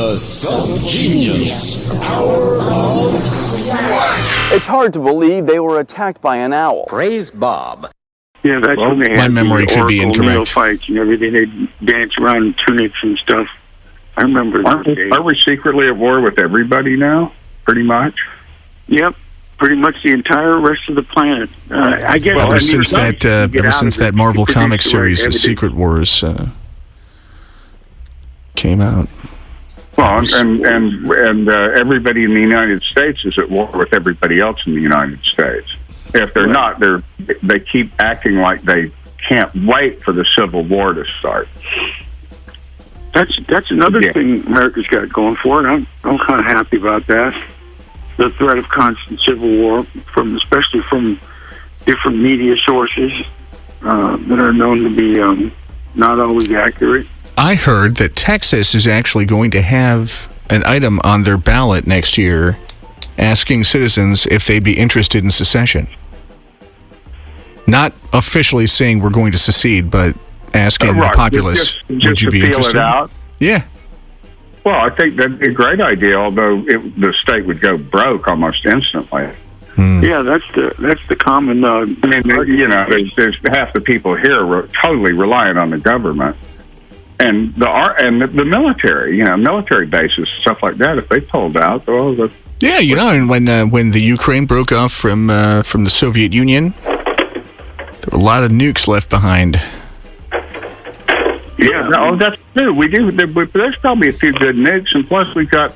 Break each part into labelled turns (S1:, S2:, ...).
S1: The Subgenius Hour of Slack.
S2: It's hard to believe they were attacked by an owl.
S3: Praise Bob.
S4: Yeah, that's when they had
S5: my memory
S4: the
S5: could be
S4: Oracle
S5: incorrect.
S4: neophytes and everything. They'd dance around in tunics and stuff. I remember those days.
S6: Are we secretly at war with everybody now? Pretty much?
S4: Yep, pretty much the entire rest of the planet. I guess.
S5: Ever since that Marvel comic series, The Secret Wars, came out.
S6: Well, and everybody in the United States is at war with everybody else in the United States. If they're not, they keep acting like they can't wait for the Civil War to start.
S4: That's another thing America's got going for it. I'm kind of happy about that. The threat of constant civil war, especially from different media sources that are known to be not always accurate.
S5: I heard that Texas is actually going to have an item on their ballot next year asking citizens if they'd be interested in secession. Not officially saying we're going to secede, but asking the populace, would you be interested?
S6: It out?
S5: Yeah.
S6: Well, I think that'd be a great idea, although the state would go broke almost instantly.
S4: Yeah, that's the common.
S6: I mean, there's half the people here totally reliant on the government. And the military, military bases, stuff like that. If they pulled out,
S5: yeah, and when the Ukraine broke off from the Soviet Union, there were a lot of nukes left behind.
S6: Yeah, that's true. We do. There's probably a few good nukes, and plus we've got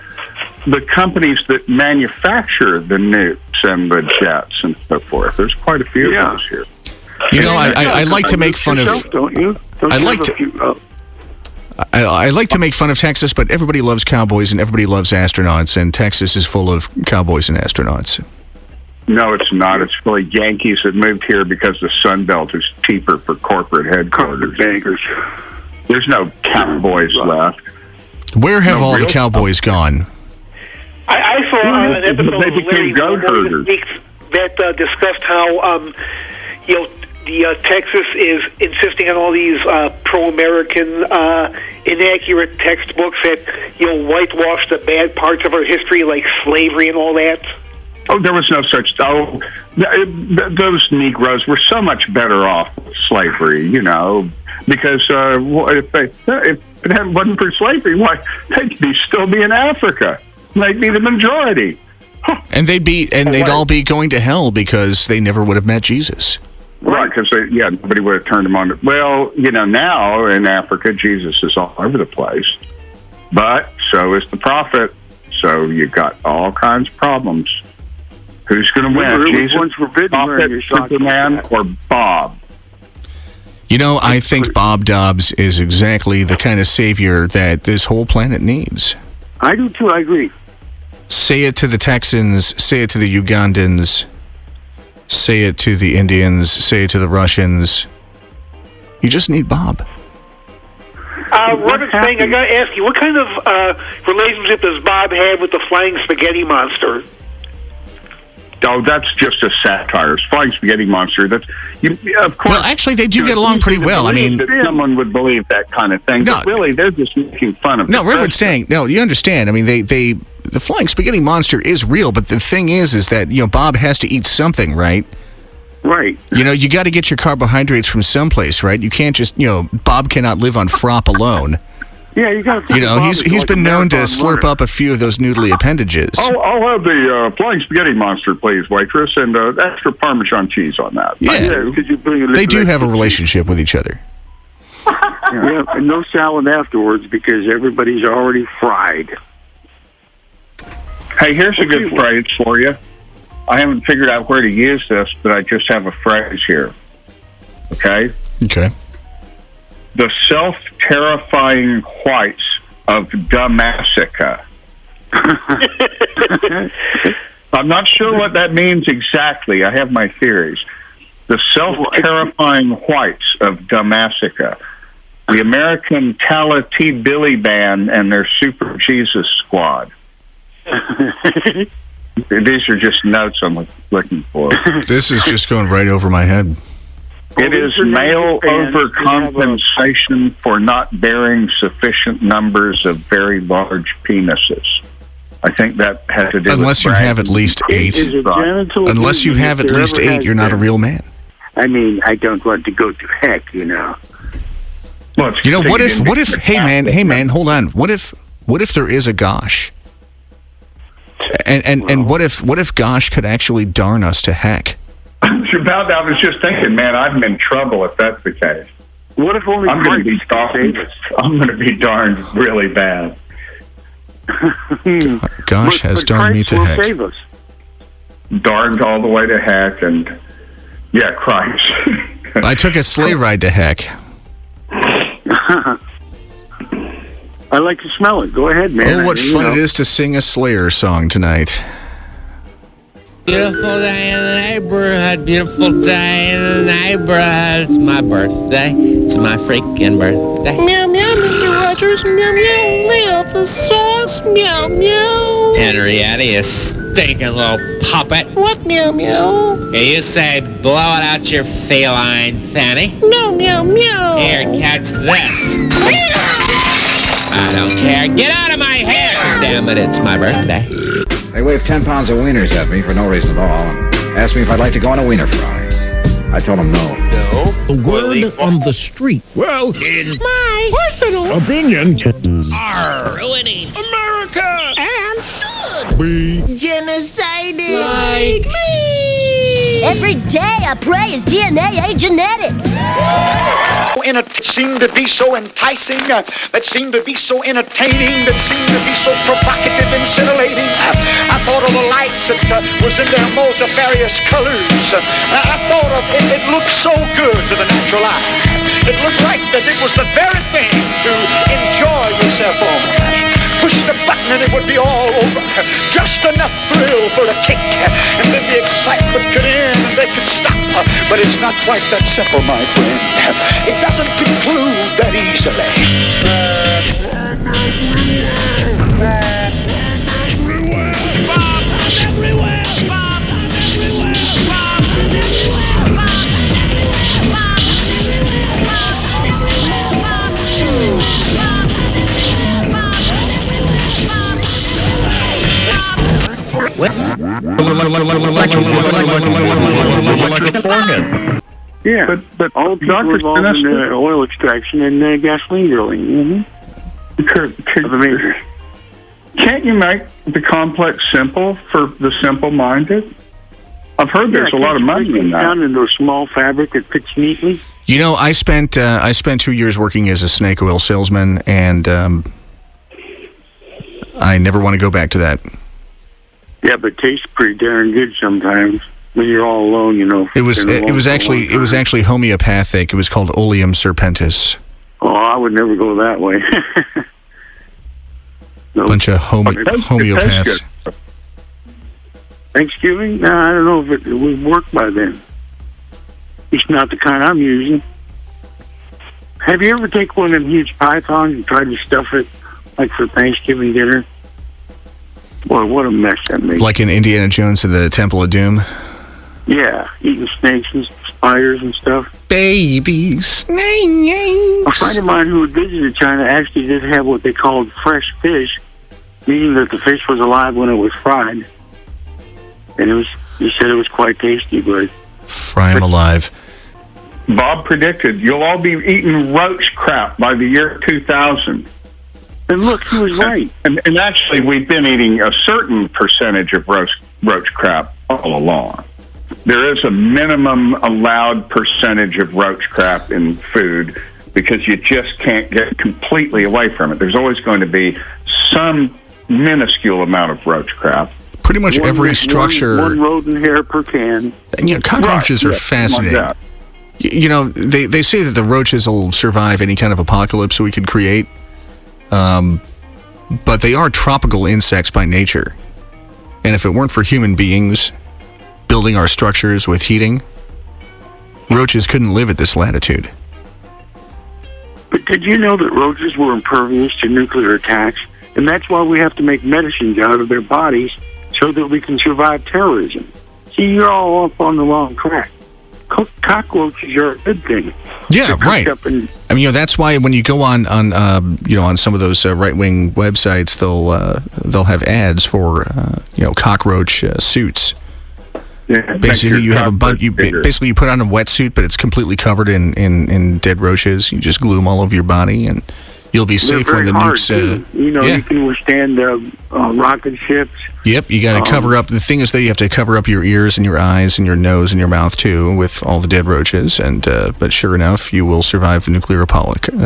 S6: the companies that manufacture the nukes and the jets and so forth. There's quite a few of those here.
S5: I like to make fun of.
S4: Don't you?
S5: I like to make fun of Texas, but everybody loves cowboys and everybody loves astronauts, and Texas is full of cowboys and astronauts.
S6: No, it's not. It's really Yankees that moved here because the Sun Belt is cheaper for corporate headquarters.
S4: Bankers.
S6: There's no cowboys left.
S5: Where have all the cowboys gone?
S7: I saw an episode of Larry Wilmore this week that discussed how Texas is insisting on all these pro-American, inaccurate textbooks that whitewash the bad parts of our history, like slavery and all that.
S6: Oh, there was no such. Those Negroes were so much better off with slavery, because if it wasn't for slavery, why they'd still be in Africa. They'd be the majority.
S5: And they'd all be going to hell because they never would have met Jesus.
S6: Right, because nobody would have turned them on. Well, now in Africa, Jesus is all over the place, but so is the prophet. So you got all kinds of problems. Who's going to win? Jesus, prophet, Superman, or Bob?
S5: I think Bob Dobbs is exactly the kind of savior that this whole planet needs.
S4: I do too. I agree.
S5: Say it to the Texans. Say it to the Ugandans. Say it to the Indians. Say it to the Russians. You just need Bob.
S7: Robert saying, I got to ask you, what kind of relationship does Bob have with the Flying Spaghetti Monster?
S6: Oh, that's just a satire. Flying Spaghetti Monster. Of course.
S5: Well, actually, they do get along pretty well. I mean,
S6: someone would believe that kind of thing. No, but really, they're just making fun of.
S5: No, Reverend saying, no, you understand. I mean, the Flying Spaghetti Monster is real, but the thing is that Bob has to eat something, right?
S4: Right.
S5: You got to get your carbohydrates from someplace, right? You can't just, Bob cannot live on frop alone.
S4: Yeah, you got to.
S5: He's been known to slurp up a few of those noodly appendages.
S6: I'll have the Flying Spaghetti Monster, please, waitress, and extra Parmesan cheese on that.
S5: Yeah, they do have a relationship with each other.
S4: Yeah, and no salad afterwards because everybody's already fried.
S6: Hey, here's a good phrase for you. I haven't figured out where to use this, but I just have a phrase here. Okay?
S5: Okay.
S6: The self-terrifying whites of Damascus. I'm not sure what that means exactly. I have my theories. The self-terrifying whites of Damascus. The American Tallahassee Billy Band and their Super Jesus Squad. These are just notes I'm looking for.
S5: This is just going right over my head.
S6: It is male overcompensation for not bearing sufficient numbers of very large penises. I think that has to do
S5: unless
S6: with
S5: you have at least 8. Unless you have at least 8, you're not a real man.
S4: I mean, I don't want to go to heck, you know.
S6: Well,
S5: You know, what if, hey man, hold on. What if there is a Gosh? And what if Gosh could actually darn us to heck?
S6: About that, I was just thinking, man, I'm in trouble if that's the case.
S4: What if only
S6: I'm going to be
S4: save us?
S6: I'm going to be darned really bad.
S5: Gosh has darned me to
S4: will
S5: heck.
S4: Save us.
S6: Darned all the way to heck, and yeah, Christ.
S5: I took a sleigh ride to heck.
S4: I like to smell it. Go ahead, man.
S5: Oh, what fun it is to sing a Slayer song tonight.
S3: Beautiful day in the neighborhood, beautiful day in the neighborhood. It's my birthday. It's my freaking birthday.
S8: Meow, meow, Mr. Rogers. Meow, meow. Lay off the sauce. Meow, meow.
S3: Henrietta, you stinking little puppet.
S8: What, meow, meow?
S3: You say blow it out your feline fanny.
S8: Meow, meow, meow.
S3: Here, catch this. I don't care. Get out of my hair! Damn it, it's my birthday.
S9: They waved 10 pounds of wieners at me for no reason at all and asked me if I'd like to go on a wiener fry. I told them no.
S1: The word on the street. Well, in my personal opinion,
S8: Are ruining
S1: America
S8: and should
S1: be
S8: genocided
S1: like
S8: me.
S10: Every day I pray his DNA ain't genetics.
S11: And it seemed to be so enticing, that seemed to be so entertaining, that seemed to be so provocative and scintillating. I thought of the lights that was in their multifarious colors. I thought of it looked so good to the natural eye. It looked like that it was the very thing to enjoy yourself on. Push the button and it would be all over. Just enough thrill for a kick, and then the excitement could end and they could stop. But it's not quite that simple, my friend. It doesn't conclude that easily.
S4: Yeah, but all people involved in oil extraction and gasoline drilling.
S6: Can't you make the complex simple for the simple-minded? I've heard there's a lot of money in that.
S4: Down into a small fabric that fits neatly.
S5: You know, I spent 2 years working as a snake oil salesman, and I never want to go back to that.
S4: Yeah, but it tastes pretty darn good sometimes when you're all alone. You know,
S5: It was actually homeopathic. It was called Oleum serpentis.
S4: Oh, I would never go that way. No.
S5: Bunch of homeopaths.
S4: Thanksgiving? No, I don't know if it would work by then. It's not the kind I'm using. Have you ever taken one of them huge pythons and tried to stuff it, like for Thanksgiving dinner? Boy, what a mess that makes.
S5: Like in Indiana Jones at the Temple of Doom?
S4: Yeah, eating snakes and spiders and stuff.
S5: Baby snakes.
S4: A friend of mine who had visited China actually did have what they called fresh fish, meaning that the fish was alive when it was fried. And he said it was quite tasty, but...
S5: Fry them alive.
S6: Bob predicted you'll all be eating roach crap by the year 2000.
S4: And look, he was right.
S6: And actually, we've been eating a certain percentage of roach crap all along. There is a minimum allowed percentage of roach crap in food because you just can't get completely away from it. There's always going to be some minuscule amount of roach crap.
S5: Pretty much every structure...
S4: One rodent hair per can.
S5: And, you know, cockroaches are fascinating.
S6: Like
S5: you know, they say that the roaches will survive any kind of apocalypse we could create. But they are tropical insects by nature. And if it weren't for human beings building our structures with heating, roaches couldn't live at this latitude.
S4: But did you know that roaches were impervious to nuclear attacks? And that's why we have to make medicines out of their bodies so that we can survive terrorism. See, you're all up on the wrong track. cockroaches are a good thing.
S5: Yeah, right. I mean, that's why when you go on some of those right-wing websites, they'll have ads for cockroach suits.
S6: Yeah,
S5: basically, you have a bunch. Basically, you put on a wetsuit, but it's completely covered in dead roaches. You just glue them all over your body, and you'll be safe when the nukes.
S4: You can withstand rocket ships.
S5: Yep, you got to cover up. The thing is that you have to cover up your ears and your eyes and your nose and your mouth too with all the dead roaches. And but sure enough, you will survive the nuclear apocalypse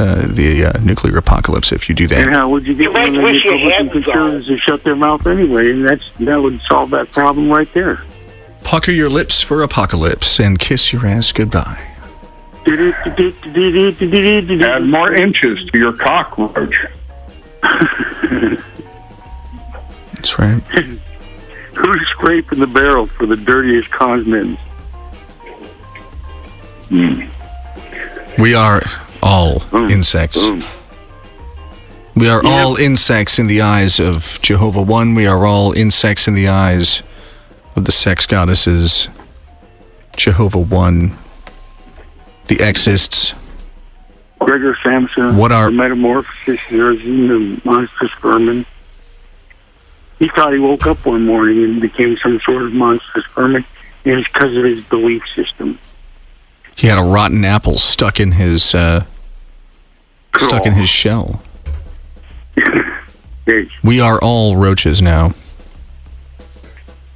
S5: if you do that.
S4: And how would you get one of the Republican conservatives to shut their mouth anyway? And that would solve that problem right there.
S5: Pucker your lips for apocalypse and kiss your ass goodbye.
S6: Add more inches to your cockroach.
S5: That's right.
S4: Who's scraping the barrel for the dirtiest cosmins?
S5: We are all insects. We are all insects in the eyes of Jehovah One. We are all insects in the eyes of the sex goddesses, Jehovah One, the Exists.
S4: Gregor Samsa, the Metamorphosis, the monstrous vermin. He thought he woke up one morning and became some sort of monstrous vermin, and it's because of his belief system.
S5: He had a rotten apple stuck in his shell. We are all roaches now.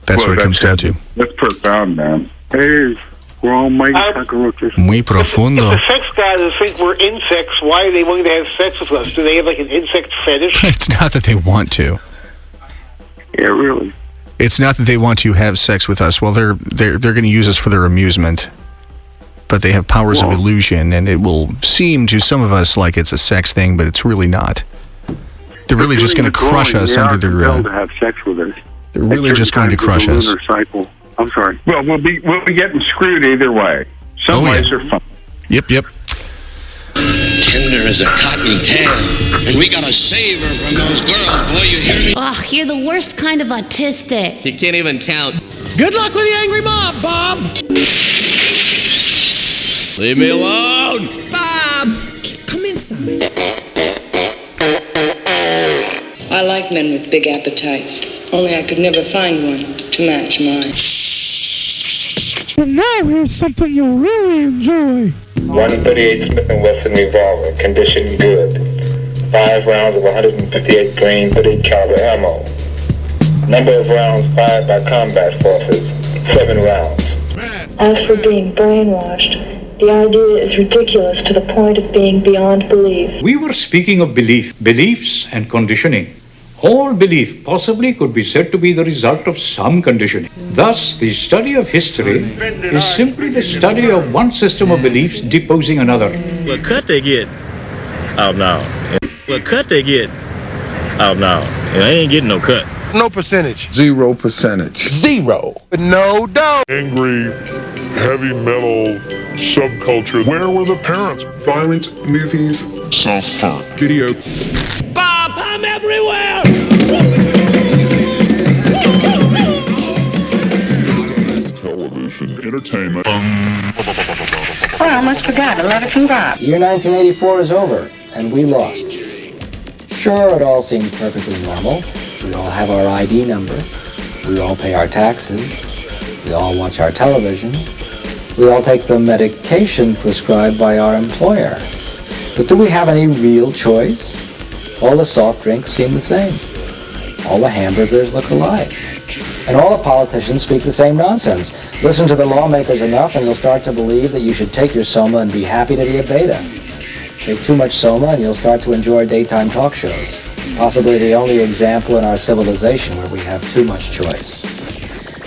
S5: That's what it comes down to.
S6: That's profound, man.
S4: It is. We're all mighty cockroaches.
S5: Muy profundo.
S7: If the sex gods think we're insects, why are they willing to have sex with us? Do they have like an insect fetish?
S5: It's not that they want to.
S4: Yeah, really.
S5: It's not that they want to have sex with us. Well, they're going to use us for their amusement. But they have powers of illusion, and it will seem to some of us like it's a sex thing, but it's really not. They're really just going to crush us under their.
S4: To have sex with us.
S5: They're really just going to crush us.
S4: Cycle. I'm sorry.
S6: Well, we'll be getting screwed either way. Some ways are fun.
S5: Yep.
S3: Tender as a cotton tail, and we gotta save her from those girls. Boy, you hear me?
S12: Ugh, you're the worst kind of autistic.
S3: You can't even count.
S1: Good luck with the angry mob, Bob. Leave me alone, Bob. Come inside.
S13: I like men with big appetites. Only I could never find one to match mine.
S8: And now here's something you'll really enjoy.
S14: 138 Smith & Wesson revolver, condition good. 5 rounds of 158 grain 30 caliber ammo. Number of rounds fired by combat forces, 7 rounds.
S15: As for being brainwashed, the idea is ridiculous to the point of being beyond belief.
S16: We were speaking of beliefs and conditioning. All belief possibly could be said to be the result of some conditioning. Thus, the study of history is simply the study of one system of beliefs deposing another.
S1: What cut they get? Oh, no. What cut they get? Oh, no. They ain't getting no cut.
S17: No percentage.
S18: 0%.
S17: Zero. No doubt.
S19: Angry, heavy metal subculture. Where were the parents?
S18: Violent movies.
S19: South Park.
S18: Video.
S1: Bob, I'm everywhere!
S19: Television, entertainment.
S15: Oh, I almost forgot. A letter from God.
S20: Year 1984 is over, and we lost. Sure, it all seemed perfectly normal. We all have our ID number. We all pay our taxes. We all watch our television. We all take the medication prescribed by our employer. But do we have any real choice? All the soft drinks seem the same. All the hamburgers look alike. And all the politicians speak the same nonsense. Listen to the lawmakers enough and you'll start to believe that you should take your Soma and be happy to be a beta. Take too much Soma and you'll start to enjoy daytime talk shows. Possibly the only example in our civilization where we have too much choice.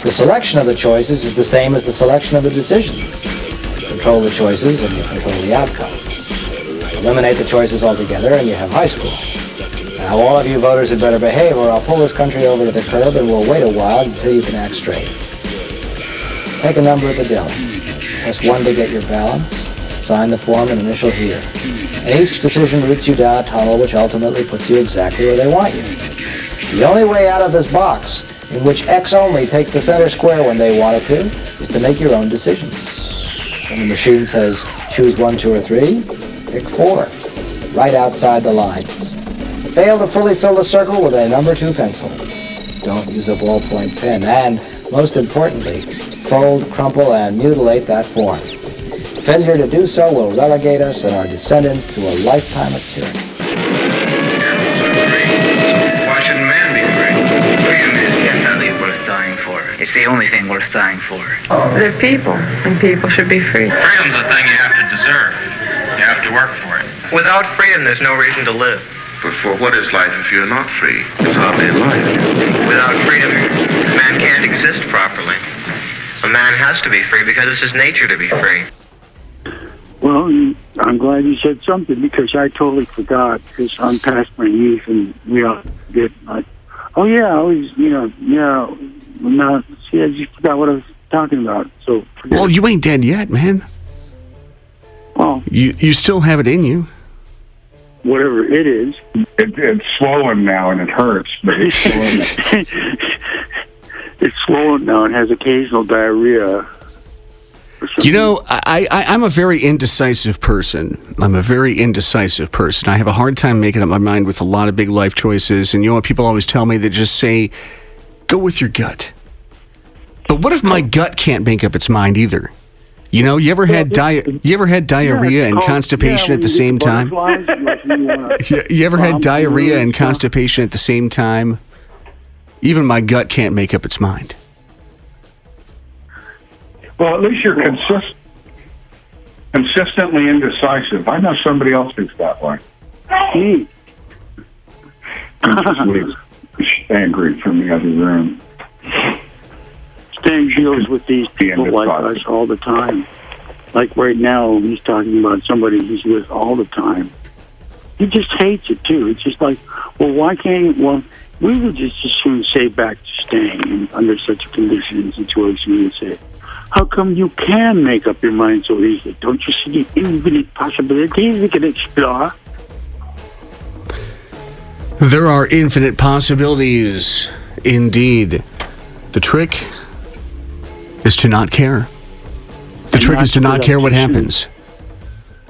S20: The selection of the choices is the same as the selection of the decisions. Control the choices and you control the outcomes. Eliminate the choices altogether and you have high school. Now all of you voters had better behave or I'll pull this country over to the curb and we'll wait a while until you can act straight. Take a number at the deli. Press 1 to get your balance. Sign the form and initial here. And each decision routes you down a tunnel which ultimately puts you exactly where they want you. The only way out of this box, in which X only takes the center square when they want it to, is to make your own decisions. When the machine says choose 1, 2, or 3, pick 4, right outside the lines. Fail to fully fill the circle with a number 2 pencil. Don't use a ballpoint pen, and most importantly, fold, crumple, and mutilate that form. Failure to do so will relegate us and our descendants to a lifetime of tyranny.
S21: Why shouldn't man be free? Freedom is definitely worth dying for. It's the only thing worth dying for.
S22: They're people, and people should be free.
S21: Freedom's a thing you have to deserve. You have to work for it. Without freedom, there's no reason to live.
S23: For what is life if you're not free? It's hardly life.
S21: Without freedom, man can't exist properly. A man has to be free because it's his nature to be free.
S4: Well, I'm glad you said something because I totally forgot because I'm past my youth and we all get like, oh yeah, I always, now, see, I just forgot what I was talking about. So,
S5: well, you ain't dead yet, man.
S4: Well,
S5: you still have it in you.
S4: Whatever it is.
S6: It's swollen now and it hurts, but it's swollen.
S4: It's swollen now and has occasional diarrhea.
S5: You know, I'm a very indecisive person. I have a hard time making up my mind with a lot of big life choices. And you know what people always tell me? They just say, go with your gut. But what if my gut can't make up its mind either? You know, you ever had diarrhea and constipation at the same time? You ever had diarrhea and constipation at the same time? Even my gut can't make up its mind.
S6: Well, at least you're consistently indecisive. I know somebody else who's that way. He just leaves angry from the other room.
S4: Stan deals with these people like us all the time. Like right now, he's talking about somebody he's with all the time. He just hates it, too. It's just like, well, why can't... Well, we would just as soon say back to Stan under such a condition and situation and say, how come you can make up your mind so easily? Don't you see the infinite possibilities we can explore?
S5: There are infinite possibilities, indeed. The trick is to not care. The trick is to not care what happens.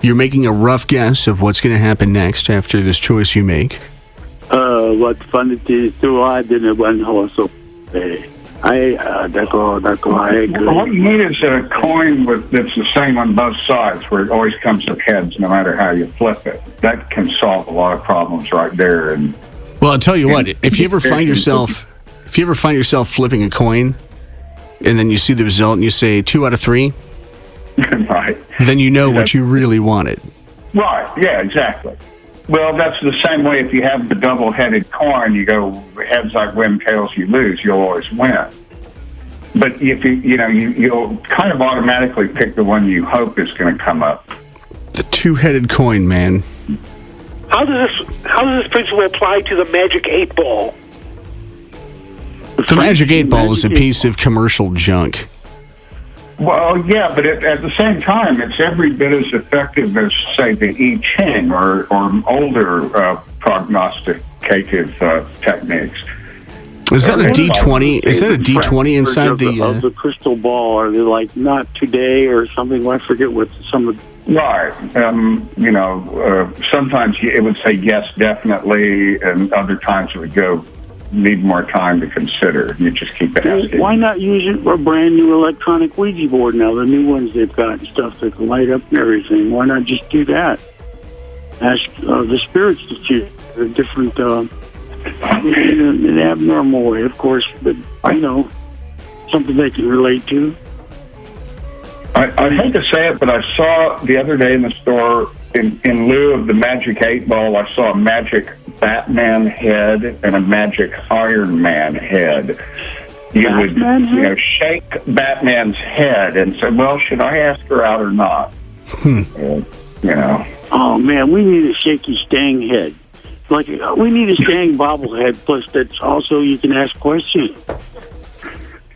S5: You're making a rough guess of what's going to happen next after this choice you make.
S4: What fun it is to ride in a one horse open. I agree.
S6: All you need is a coin that's the same on both sides, where it always comes up heads, no matter how you flip it. That can solve a lot of problems right there. And
S5: well, I'll tell you what. If you ever find yourself flipping a coin, and then you see the result, and you say 2 out of 3,
S6: right?
S5: Then you know what you really wanted.
S6: Right? Yeah, exactly. Well, that's the same way if you have the double-headed coin, you go heads I win, tails you lose, you'll always win. But if you'll kind of automatically pick the one you hope is going to come up.
S5: The 2-headed coin, man.
S7: How does this principle apply to the Magic 8 Ball?
S5: The Magic 8 Ball is a piece of commercial junk.
S6: Well, yeah, but at the same time, it's every bit as effective as, say, the I Ching or older prognosticative techniques.
S5: Is that a D20? Is that a D20 inside
S4: of the crystal ball? Are they like not today or something? I forget what some of.
S6: Right. Sometimes it would say yes, definitely, and other times it would go need more time to consider. You just keep asking.
S4: Why not use a brand new electronic Ouija board now? The new ones they've got and stuff that can light up and everything. Why not just do that? Ask the spirits to choose a different, in an abnormal way, of course, but something they can relate to.
S6: I hate to say it, but I saw the other day in the store, in lieu of the Magic 8 Ball, I saw a Magic Batman head and a Magic Iron Man head. You would shake Batman's head and say, well, should I ask her out or not?
S4: Oh, man, we need a shaky Stang head. Like, we need a Stang bobblehead, plus that's also you can ask questions.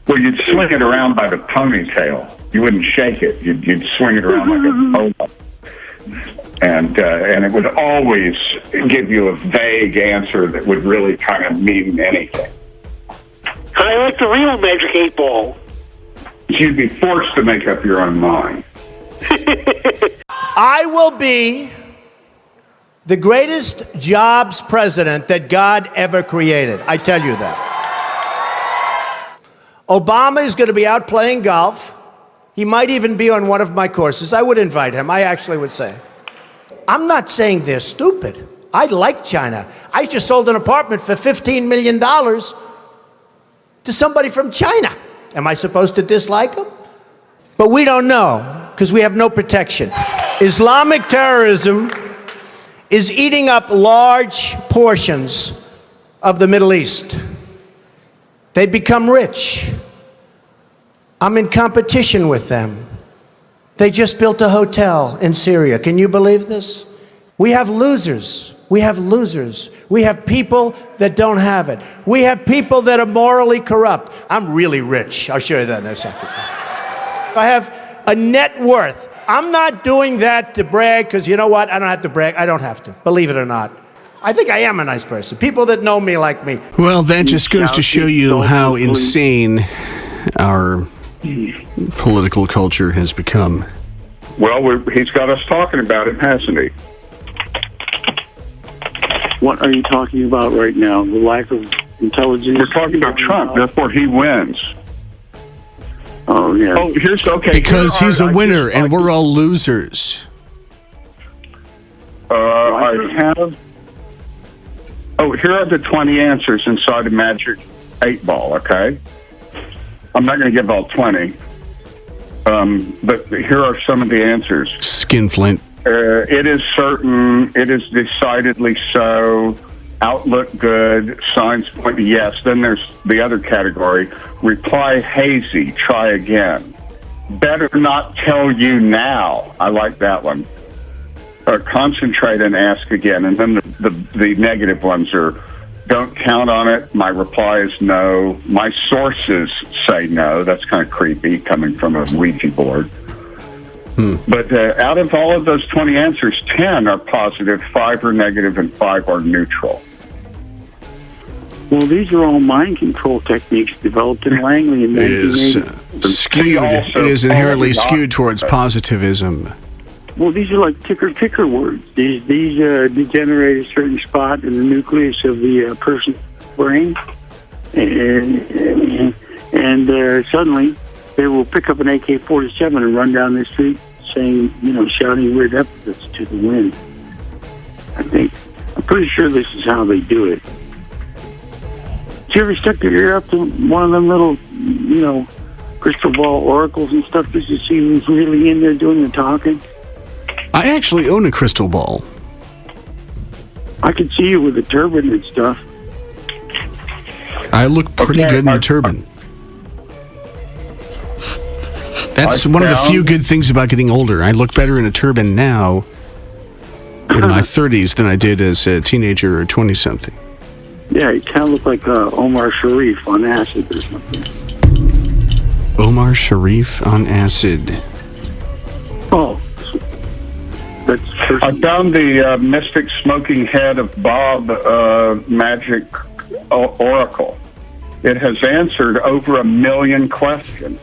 S6: Well, you'd swing it around by the ponytail. You wouldn't shake it. You'd swing it around like a polo. And it would always give you a vague answer that would really kind of mean anything.
S7: I like the real Magic 8 Ball.
S6: You'd be forced to make up your own mind.
S2: I will be the greatest jobs president that God ever created. I tell you that. Obama is going to be out playing golf. He might even be on one of my courses. I would invite him. I actually would say. I'm not saying they're stupid. I like China. I just sold an apartment for $15 million to somebody from China. Am I supposed to dislike them? But we don't know, because we have no protection. Islamic terrorism is eating up large portions of the Middle East. They become rich. I'm in competition with them. They just built a hotel in Syria. Can you believe this? We have losers. We have losers. We have people that don't have it. We have people that are morally corrupt. I'm really rich. I'll show you that in a second. I have a net worth. I'm not doing that to brag, because you know what? I don't have to brag. I don't have to, believe it or not. I think I am a nice person. People that know me like me.
S5: Well, that just goes to show you how insane our political culture has become.
S6: Well, he's got us talking about it, hasn't he?
S4: What are you talking about right now? The lack of intelligence?
S6: We're talking about Trump. Therefore, he wins.
S4: Oh, yeah.
S6: Oh, here's okay.
S5: Because he's a winner and we're all losers.
S6: I have. Oh, here are the 20 answers inside a Magic 8 Ball, okay? I'm not going to give all 20. But here are some of the answers.
S5: Skinflint.
S6: It is certain. It is decidedly so. Outlook good. Signs point to yes. Then there's the other category. Reply hazy. Try again. Better not tell you now. I like that one. Concentrate and ask again. And then the negative ones are, don't count on it. My reply is no. My sources say no. That's kind of creepy coming from a Ouija board. But out of all of those 20 answers, 10 are positive, 5 are negative, and 5 are neutral.
S4: Well, these are all mind control techniques developed in Langley in 1980.
S5: Skewed. It is inherently skewed towards positivism.
S4: Well, these are like ticker words. These degenerate a certain spot in the nucleus of the person's brain, and suddenly they will pick up an AK-47 and run down the street saying, shouting weird epithets to the wind. I'm pretty sure this is how they do it. Did you ever stick your ear up to one of them little, crystal ball oracles and stuff just to see who's really in there doing the talking?
S5: I actually own a crystal ball.
S4: I could see you with a turban and stuff.
S5: I look pretty good in a turban. That's one of the few good things about getting older. I look better in a turban now in my 30s than I did as a teenager or 20-something.
S4: Yeah, you kind of look like Omar Sharif on acid or something.
S5: Omar Sharif on acid.
S4: Oh.
S6: I found the mystic smoking head of Bob Magic Oracle. It has answered over 1 million questions.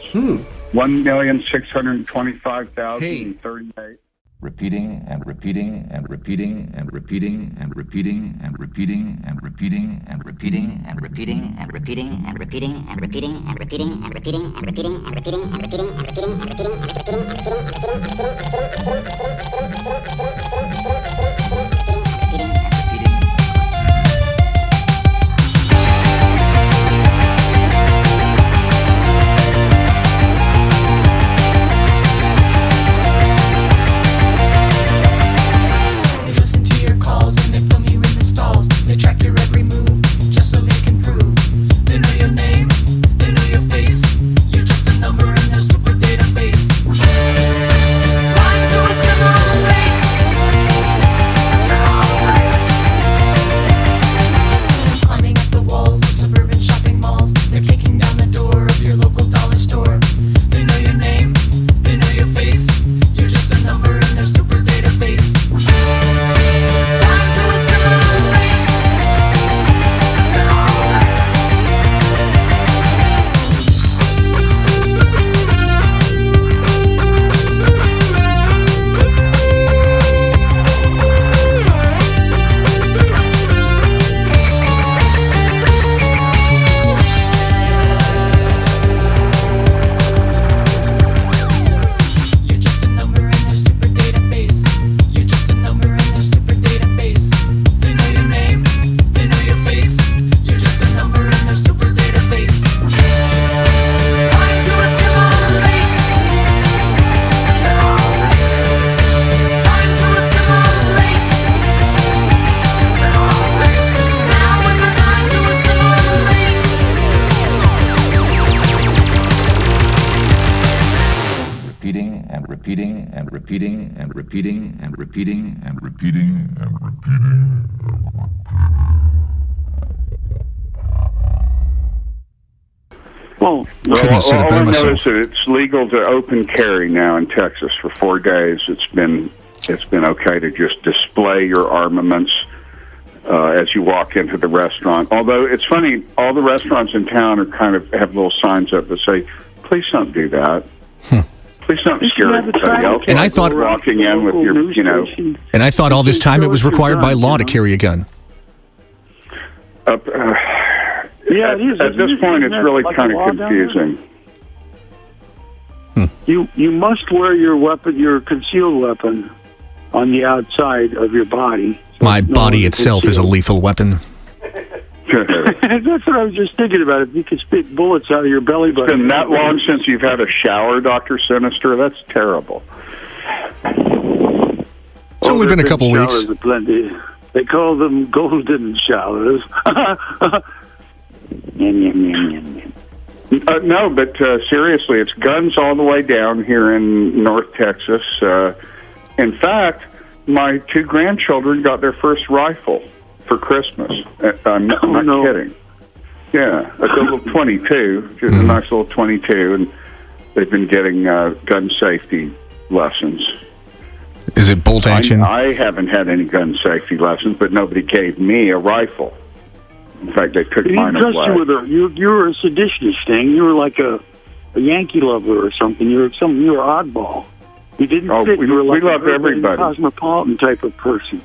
S6: 1,625,038.
S9: Repeating and repeating and repeating and repeating and repeating and repeating and repeating and repeating and repeating and repeating and repeating and repeating and repeating and repeating and repeating and repeating and repeating and repeating and
S10: They track your every move, just so they can prove. They know your name, they know your face. You're just a number in their super database.
S9: repeating and repeating and repeating and repeating.
S6: Well,
S5: Couldn't have said it better
S6: all I know
S5: myself.
S6: is that it's legal to open carry now in Texas for 4 days. It's been okay to just display your armaments as you walk into the restaurant. Although it's funny, all the restaurants in town are have little signs up that say, "Please don't do that. Please don't scare everybody else."
S5: And I thought
S6: walking in with your,
S5: And I thought all this time it was required by law to carry a gun.
S6: Yeah, it is. At this point, it's really kind of confusing.
S4: You must wear your weapon, your concealed weapon, on the outside of your body.
S5: My body itself is a lethal weapon.
S4: That's what I was just thinking about. If you could spit bullets out of your belly button.
S6: It's been that long since you've had a shower, Dr. Sinister. That's terrible.
S5: It's only been a couple weeks.
S4: Plenty. They call them golden showers.
S6: No, but seriously, it's guns all the way down here in North Texas. In fact, my 2 grandchildren got their first rifle for Christmas. I'm not kidding. Yeah, it's a little 22, just a nice little 22, and they've been getting gun safety lessons.
S5: Is it bolt action?
S6: I haven't had any gun safety lessons, but nobody gave me a rifle. In fact, they took mine away.
S4: You were a seditionist thing. You were like a Yankee lover or something. You were oddball. You didn't fit. You were like
S6: we love everybody.
S4: Cosmopolitan type of person,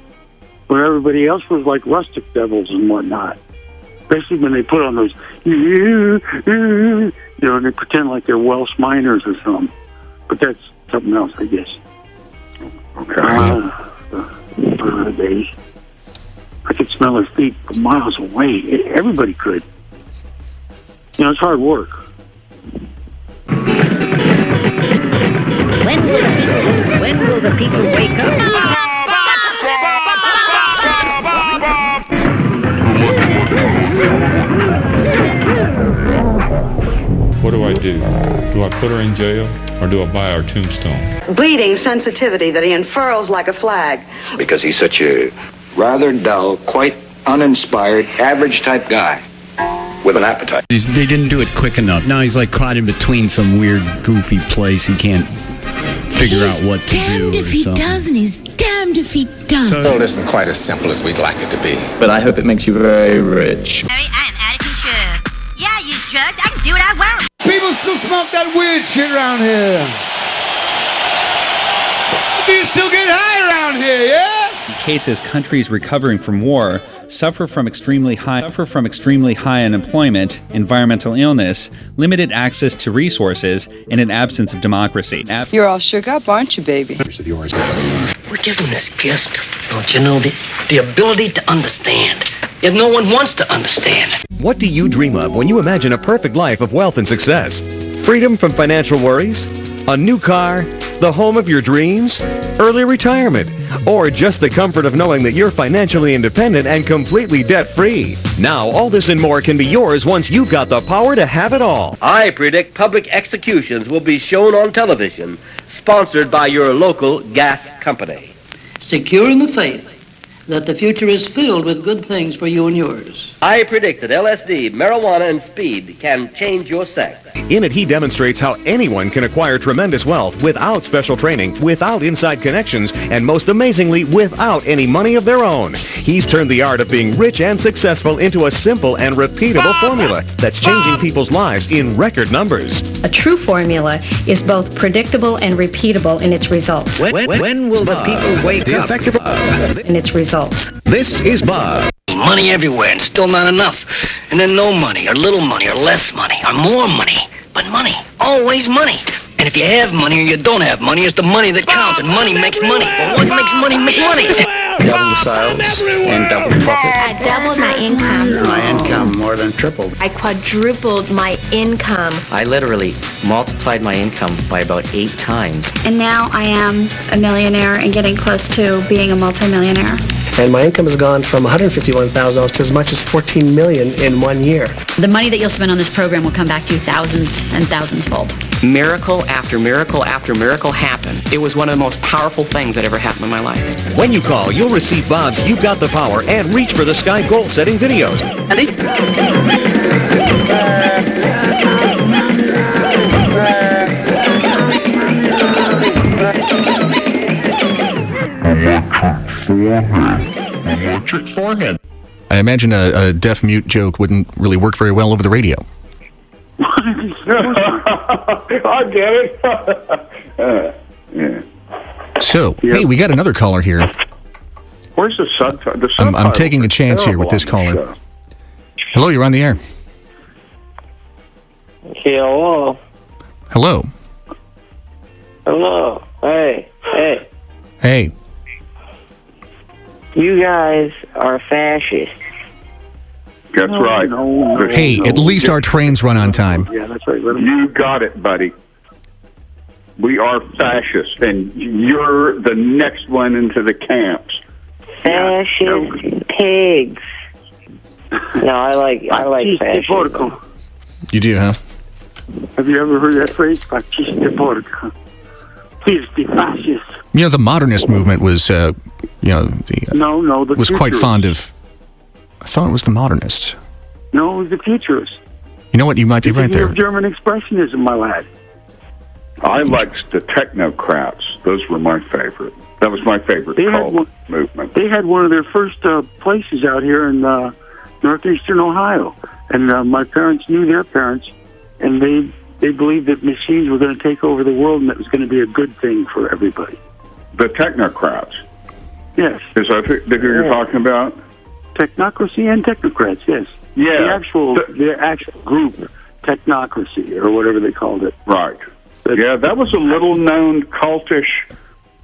S4: where everybody else was like rustic devils and whatnot. Especially when they put on those, and they pretend like they're Welsh miners or something. But that's something else, I guess.
S6: Okay.
S4: Days. I could smell their feet from miles away. Everybody could. It's hard work.
S3: When will the people wake up?
S11: What do I do? Do I put her in jail or do I buy her tombstone?
S12: Bleeding sensitivity that he unfurls like a flag.
S24: Because he's such a rather dull, quite uninspired, average type guy with an appetite.
S25: They didn't do it quick enough. Now he's like caught in between some weird, goofy place. He can't figure out what to do.
S8: Damned if he does, and he's damned if he doesn't.
S26: The world isn't quite as simple as we'd like it to be.
S25: But I hope it makes you very rich.
S27: I am out of control. Yeah, I use drugs. I can do what I want.
S28: People still smoke that weird shit around here. Do you still get high around here, yeah?
S29: In cases, countries recovering from war suffer from extremely high unemployment, environmental illness, limited access to resources, and an absence of democracy.
S12: You're all shook up, aren't you, baby?
S3: We're given this gift, don't you know, the ability to understand. Yet no one wants to understand.
S30: What do you dream of when you imagine a perfect life of wealth and success? Freedom from financial worries? A new car? The home of your dreams? Early retirement? Or just the comfort of knowing that you're financially independent and completely debt-free? Now, all this and more can be yours once you've got the power to have it all.
S31: I predict public executions will be shown on television, sponsored by your local gas company.
S32: Secure in the faith that the future is filled with good things for you and yours.
S31: I predict that LSD, marijuana, and speed can change your sex.
S30: In it, he demonstrates how anyone can acquire tremendous wealth without special training, without inside connections, and most amazingly, without any money of their own. He's turned the art of being rich and successful into a simple and repeatable formula that's changing people's lives in record numbers.
S33: A true formula is both predictable and repeatable in its results.
S3: When will the people wake up?
S33: In its results.
S30: This is Bob.
S3: Money everywhere and still not enough. And then no money, or little money, or less money, or more money. But money, always money. And if you have money or you don't have money, it's the money that counts, and money makes money. Well, what makes money make money?
S30: Double the sales and double the profit.
S34: I doubled my income.
S26: My income more than tripled.
S34: I quadrupled my income.
S35: I literally multiplied my income by about 8 times.
S33: And now I am a millionaire and getting close to being a multimillionaire.
S36: And my income has gone from $151,000 to as much as $14 million in 1 year.
S37: The money that you'll spend on this program will come back to you thousands and thousands fold.
S35: Miracle after miracle after miracle happened. It was one of the most powerful things that ever happened in my life.
S30: When you call, you'll receive Bob's You've Got the Power and Reach for the Sky goal-setting videos.
S11: Electric forehead.
S5: I imagine a deaf-mute joke wouldn't really work very well over the radio.
S6: I get it. Yeah.
S5: So, hey, we got another caller here.
S6: Where's the subtitle?
S5: I'm taking a chance here with this caller. Hello, you're on the air.
S1: Hello.
S5: Hello.
S1: Hello. Hey.
S5: Hey.
S1: You guys are fascists.
S6: That's right.
S5: Hey, at least our trains run on time.
S6: Yeah, that's right. You got it, buddy. We are fascists, and you're the next one into the camps.
S1: Fascist pigs. No, I like fascists.
S5: You do, huh?
S4: Have you ever heard that phrase? Fascista porca. He's the fascist.
S5: You know, the modernist movement was, the was quite fond of. I thought it was the modernists.
S4: No, it was the futurists.
S5: You know what? You might be right there.
S4: German expressionism, my lad.
S6: I liked the technocrats. Those were my favorite. That was my favorite movement.
S4: They had one of their first places out here in northeastern Ohio, and my parents knew their parents, and they believed that machines were going to take over the world, and that was going to be a good thing for everybody.
S6: The technocrats.
S4: Yes.
S6: Is that who you're talking about?
S4: Technocracy and technocrats, yes.
S6: Yeah.
S4: The actual group, technocracy, or whatever they called it.
S6: Right. Yeah, that was a little-known cultish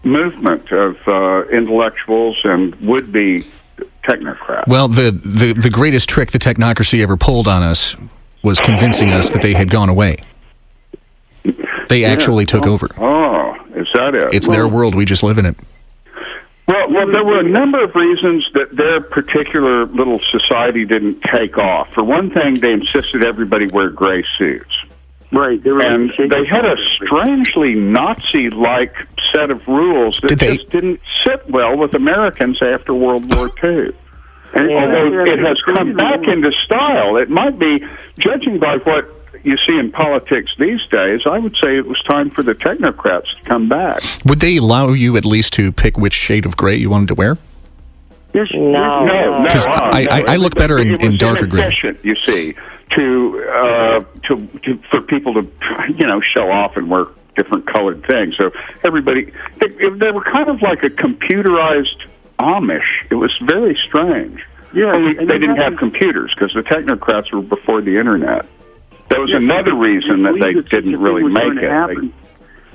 S6: movement of intellectuals and would-be technocrats.
S5: Well, the greatest trick the technocracy ever pulled on us was convincing us that they had gone away. They actually took over.
S6: Oh, is that it?
S5: It's their world. We just live in it.
S6: Well, there were a number of reasons that their particular little society didn't take off. For one thing, they insisted everybody wear gray suits.
S4: Right.
S6: They had a strangely Nazi-like set of rules that just didn't sit well with Americans after World War II. And although it has come back into style, it might be, judging by what you see in politics these days, I would say it was time for the technocrats to come back.
S5: Would they allow you at least to pick which shade of gray you wanted to wear?
S4: Yes,
S1: no.
S5: Because I look better in darker gray.
S6: You see, for people to show off and wear different colored things. So everybody, they were kind of like a computerized Amish. It was very strange.
S4: Yeah,
S6: only they didn't have computers because the technocrats were before the internet. That was another reason that they didn't really make it.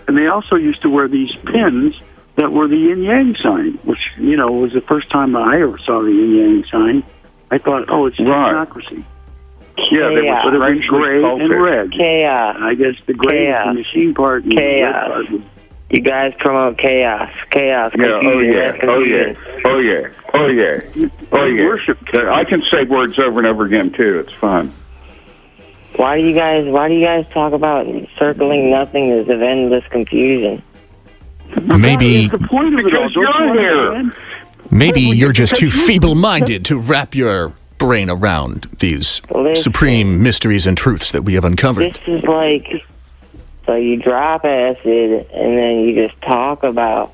S4: And they also used to wear these pins that were the yin-yang sign, which, was the first time I ever saw the yin-yang sign. I thought, it's technocracy.
S6: Yeah, they were
S4: gray and red.
S1: Chaos.
S4: I guess the gray is the machine part. And
S1: chaos.
S4: The red part was...
S1: You guys promote chaos. Chaos.
S6: Yeah, oh yeah. I can say words over and over again, too. It's fun.
S1: Why do you guys talk about circling nothingness of endless confusion?
S5: Maybe
S4: the point of it all.
S6: You're here.
S5: Maybe you're just too feeble-minded to wrap your brain around these supreme mysteries and truths that we have uncovered.
S1: This is like, so you drop acid and then you just talk about.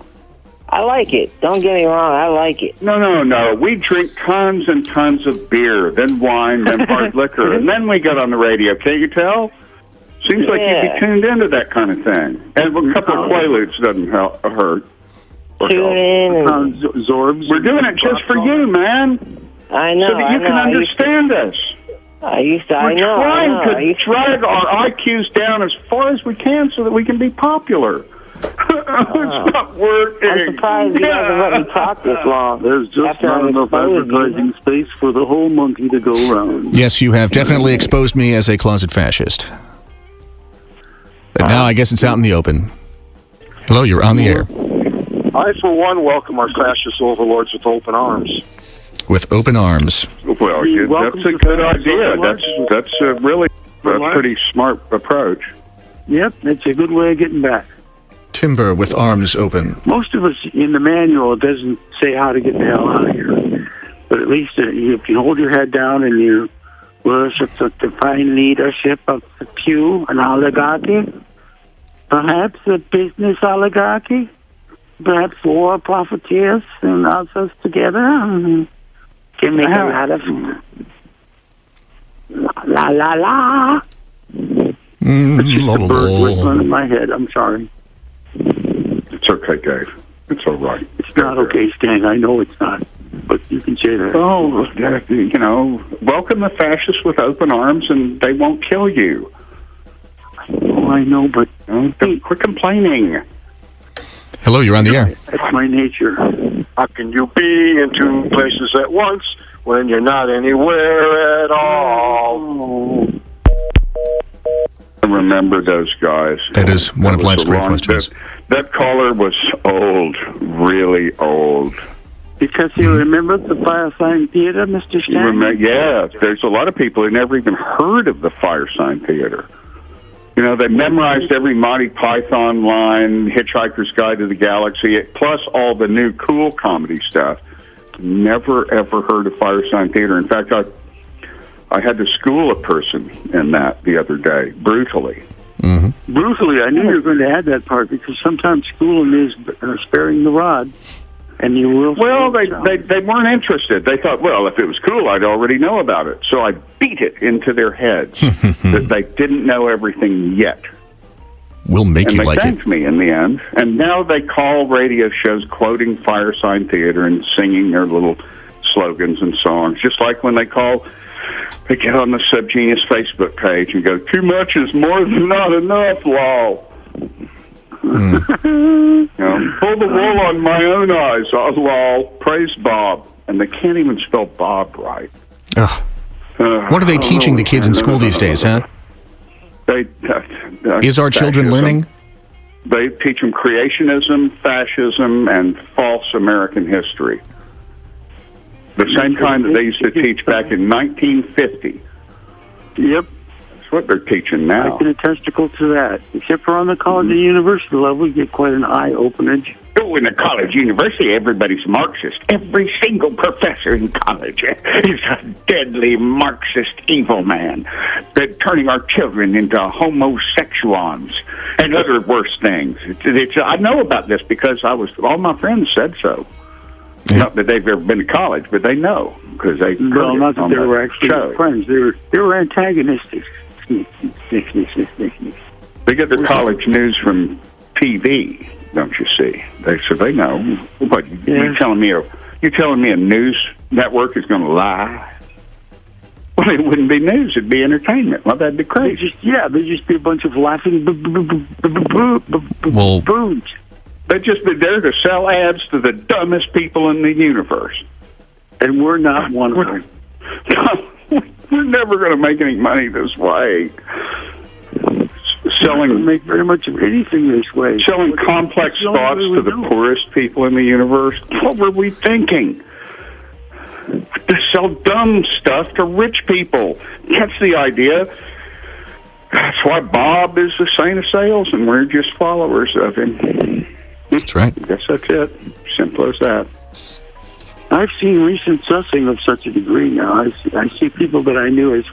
S1: I like it. Don't get me wrong. I like it.
S6: No. We drink tons and tons of beer, then wine, then hard liquor, and then we get on the radio. Can't you tell? Seems like you'd be tuned into that kind of thing. And a couple of Quaaludes doesn't hurt.
S1: Tune in and
S4: Zorbs.
S6: We're doing it just for you, man.
S1: I know.
S6: So that you can understand us.
S1: We're
S6: trying to drag our IQs down as far as we can so that we can be popular. It's not working.
S1: I'm surprised you haven't let me talk this long.
S4: There's just not enough advertising space for the whole monkey to go around.
S5: Yes, you have definitely exposed me as a closet fascist. But now I guess it's out in the open. Hello, you're on the air.
S2: I, for one, welcome our fascist overlords with open arms.
S5: With open arms.
S6: Well, that's a good idea. That's really a pretty smart approach.
S4: Yep, that's a good way of getting back.
S5: Timber with arms open.
S4: Most of us in the manual it doesn't say how to get the hell out of here. But at least if you hold your head down and you worship the divine leadership of the few, an oligarchy, perhaps a business oligarchy, perhaps war profiteers and others together can make a lot of la la la. It's just a bird whistling in my head. I'm sorry.
S6: It's okay, Dave. It's all right.
S4: It's not okay, Stan. I know it's not. But you can say that.
S6: Oh, you know, welcome the fascists with open arms, and they won't kill you.
S4: Oh, I know, but
S6: quit complaining.
S5: Hello, you're on the air.
S4: That's my nature.
S2: How can you be in two places at once when you're not anywhere at all?
S6: I remember those guys.
S5: That is one of life's great questions.
S6: That caller was old, really old.
S4: Because you remember the Firesign Theater, Mr. Stein?
S6: Yeah, there's a lot of people who never even heard of the Firesign Theater. You know, they memorized every Monty Python line, Hitchhiker's Guide to the Galaxy, plus all the new cool comedy stuff. Never, ever heard of Firesign Theater. In fact, I had to school a person in that the other day, brutally.
S5: Mm-hmm.
S4: Brutally? I knew you were going to add that part, because sometimes schooling is sparing the rod. And you will.
S6: Well, they weren't interested. They thought, well, if it was cool, I'd already know about it. So I beat it into their heads that they didn't know everything yet.
S5: We'll make you like it.
S6: And they thanked me in the end. And now they call radio shows quoting Firesign Theater and singing their little slogans and songs, just like when they get on the Subgenius Facebook page and go, "Too much is more than not enough, lol." You know, pull the wool on my own eyes, lol. Praise Bob. And they can't even spell Bob right.
S5: Ugh. What are they teaching the kids in school these days, huh? Is our children learning?
S6: They teach them creationism, fascism, and false American history. The same kind that they used to teach back in 1950.
S4: Yep.
S6: That's what they're teaching now.
S4: I can attest to that. Except for on the college and university level, you get quite an eye-openage.
S6: Oh, in the college university, everybody's Marxist. Every single professor in college is a deadly Marxist evil man. They're turning our children into homosexuals and other worse things. I know about this because all my friends said so. Yeah. Not that they've ever been to college, but they know because they.
S4: Well, not that they were actually friends. They were antagonistic.
S6: They get their college news from TV, don't you see? So they know. But you telling me a news network is going to lie? Well, it wouldn't be news; it'd be entertainment. Well, that'd be crazy.
S4: They'd just be a bunch of laughing boons.
S6: They'd just be there to sell ads to the dumbest people in the universe.
S4: And we're not one of them.
S6: We're never going to make any money this way.
S4: Selling make very much of anything this way.
S6: Selling complex thoughts to the poorest people in the universe. What were we thinking? To sell dumb stuff to rich people. That's the idea. That's why Bob is the saint of sales, and we're just followers of him.
S5: That's right.
S6: I guess that's it. Simple as that.
S4: I've seen recent sussing of such a degree now. I see people that I knew as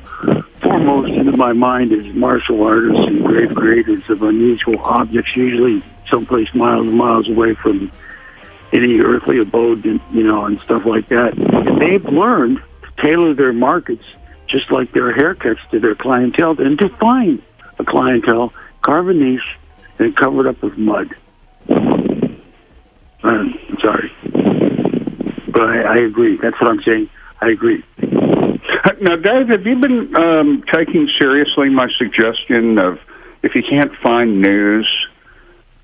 S4: foremost in my mind as martial artists and grave creators of unusual objects, usually someplace miles and miles away from any earthly abode, and stuff like that. And they've learned to tailor their markets just like their haircuts to their clientele, and to find a clientele, carve a niche, and cover it up with mud. I'm sorry. But I agree. That's what I'm saying. I agree.
S6: Now, Dave, have you been taking seriously my suggestion of if you can't find news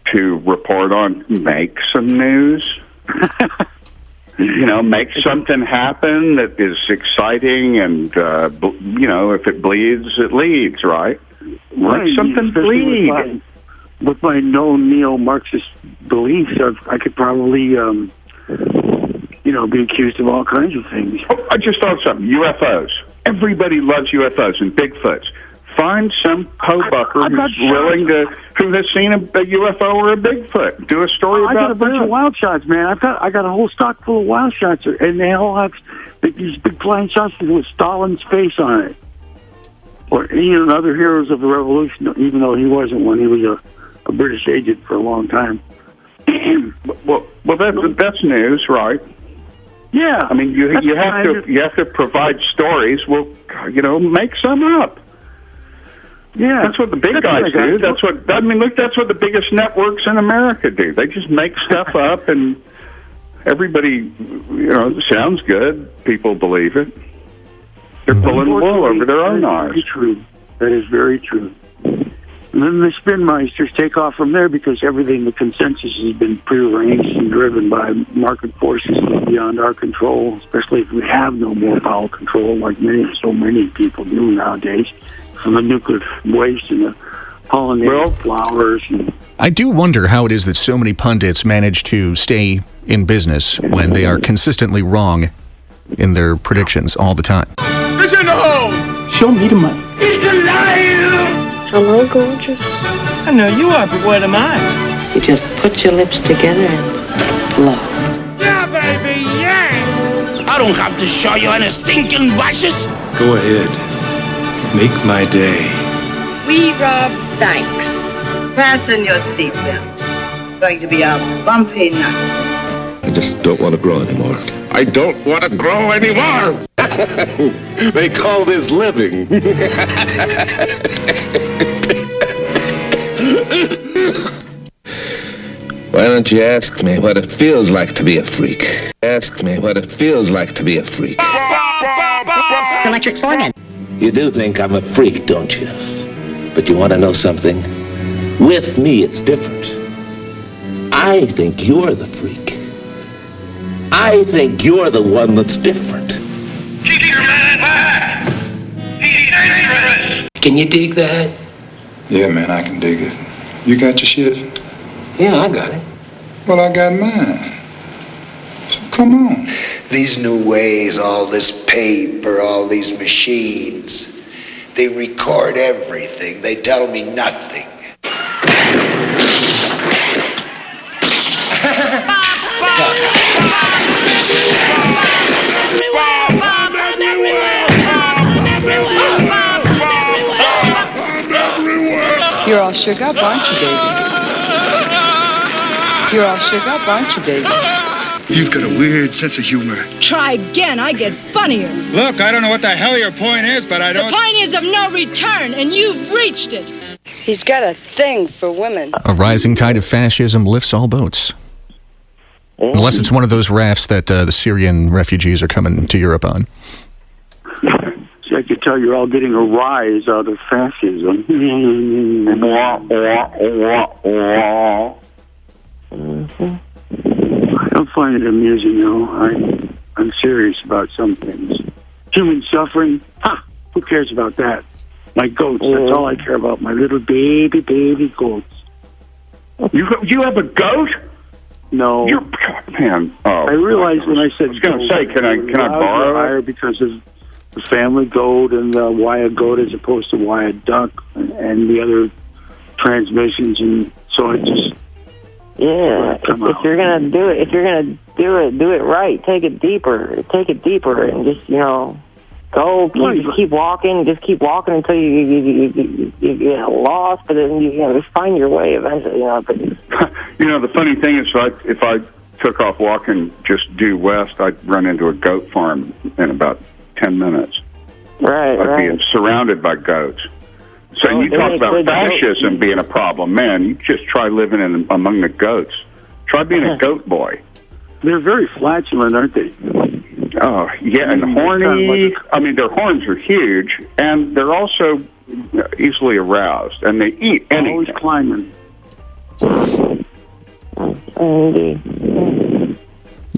S6: to report on, make some news? Make something happen that is exciting, and if it bleeds, it leads, right? Make something bleed.
S4: With my known neo-Marxist beliefs, I could probably, be accused of all kinds of things.
S6: Oh, I just thought something. UFOs. Everybody loves UFOs and Bigfoots. Find some ho-bucker who has seen a UFO or a Bigfoot. Do a story about
S4: I got a bunch of wild shots, man. I got a whole stock full of wild shots, and they all have these big flying shots with Stalin's face on it. Or other heroes of the revolution, even though he wasn't one. He was a British agent for a long time.
S6: well, that's news, right?
S4: Yeah.
S6: I mean, you have to provide stories. Well, make some up.
S4: Yeah,
S6: that's what the big guys do. That's what the biggest networks in America do. They just make stuff up, and everybody, sounds good. People believe it. They're pulling wool over their own eyes.
S4: True. That is very true. And then the spin meisters take off from there because the consensus has been prearranged and driven by market forces beyond our control, especially if we have no more power control like so many people do nowadays, from the nuclear waste and the pollinated flowers.
S5: I do wonder how it is that so many pundits manage to stay in business when they are consistently wrong in their predictions all the time.
S28: Get in the hole!
S32: Show me the money.
S28: He's alive!
S33: Hello, gorgeous.
S32: I know you are, but what am I? You just put your lips together and blow.
S28: Yeah, baby, yeah! I don't have to show you any stinking washes.
S7: Go ahead. Make my day.
S12: We rob banks. Fasten your seatbelt. It's going to be a bumpy night.
S7: I just don't want to grow anymore.
S28: I don't want to grow anymore.
S7: They call this living.
S8: Why don't you ask me what it feels like to be a freak? Ask me what it feels like to be a freak.
S27: Electric foreman.
S8: You do think I'm a freak, don't you? But you want to know something? With me, it's different. I think you're the freak. I think you're the one that's different.
S28: Keep your man back. He's dangerous.
S35: Can you dig that?
S7: Yeah, man, I can dig it. You got your shit?
S35: Yeah, I got it.
S7: Well, I got mine. So come on.
S9: These new ways, all this paper, all these machines, they record everything. They tell me nothing.
S10: You're all shook up, aren't you, David? You're all shook up, aren't you, David?
S7: You've got a weird sense of humor.
S10: Try again, I get funnier.
S7: Look, I don't know what the hell your point is, but I don't...
S10: The point is of no return, and you've reached it. He's got a thing for women.
S5: A rising tide of fascism lifts all boats. Unless it's one of those rafts that the Syrian refugees are coming to Europe on.
S4: See, I could tell you're all getting a rise out of fascism. I don't find it amusing, though. I'm serious about some things. Human suffering? Who cares about that? My goats, that's all I care about. My little baby goats.
S6: You have a goat?
S4: No.
S6: Man,
S4: I realized when I said
S6: I was going to say, can I borrow
S4: higher because of the family goat and the why a goat as opposed to why a duck and the other transmissions, and so I just
S1: if you're gonna do it right. Take it deeper, and just keep walking until you get lost, but then you just find your way eventually.
S6: The funny thing is, if I took off walking just due west, I'd run into a goat farm in about 10 minutes.
S1: Right,
S6: I'd be surrounded by goats. So you talk about fascism being a problem, man. You just try living among the goats. Try being a goat boy.
S4: They're very flatulent, aren't they?
S6: Oh, yeah, and horny. I mean, their horns are huge, and they're also easily aroused, and they eat anything.
S4: Always climbing.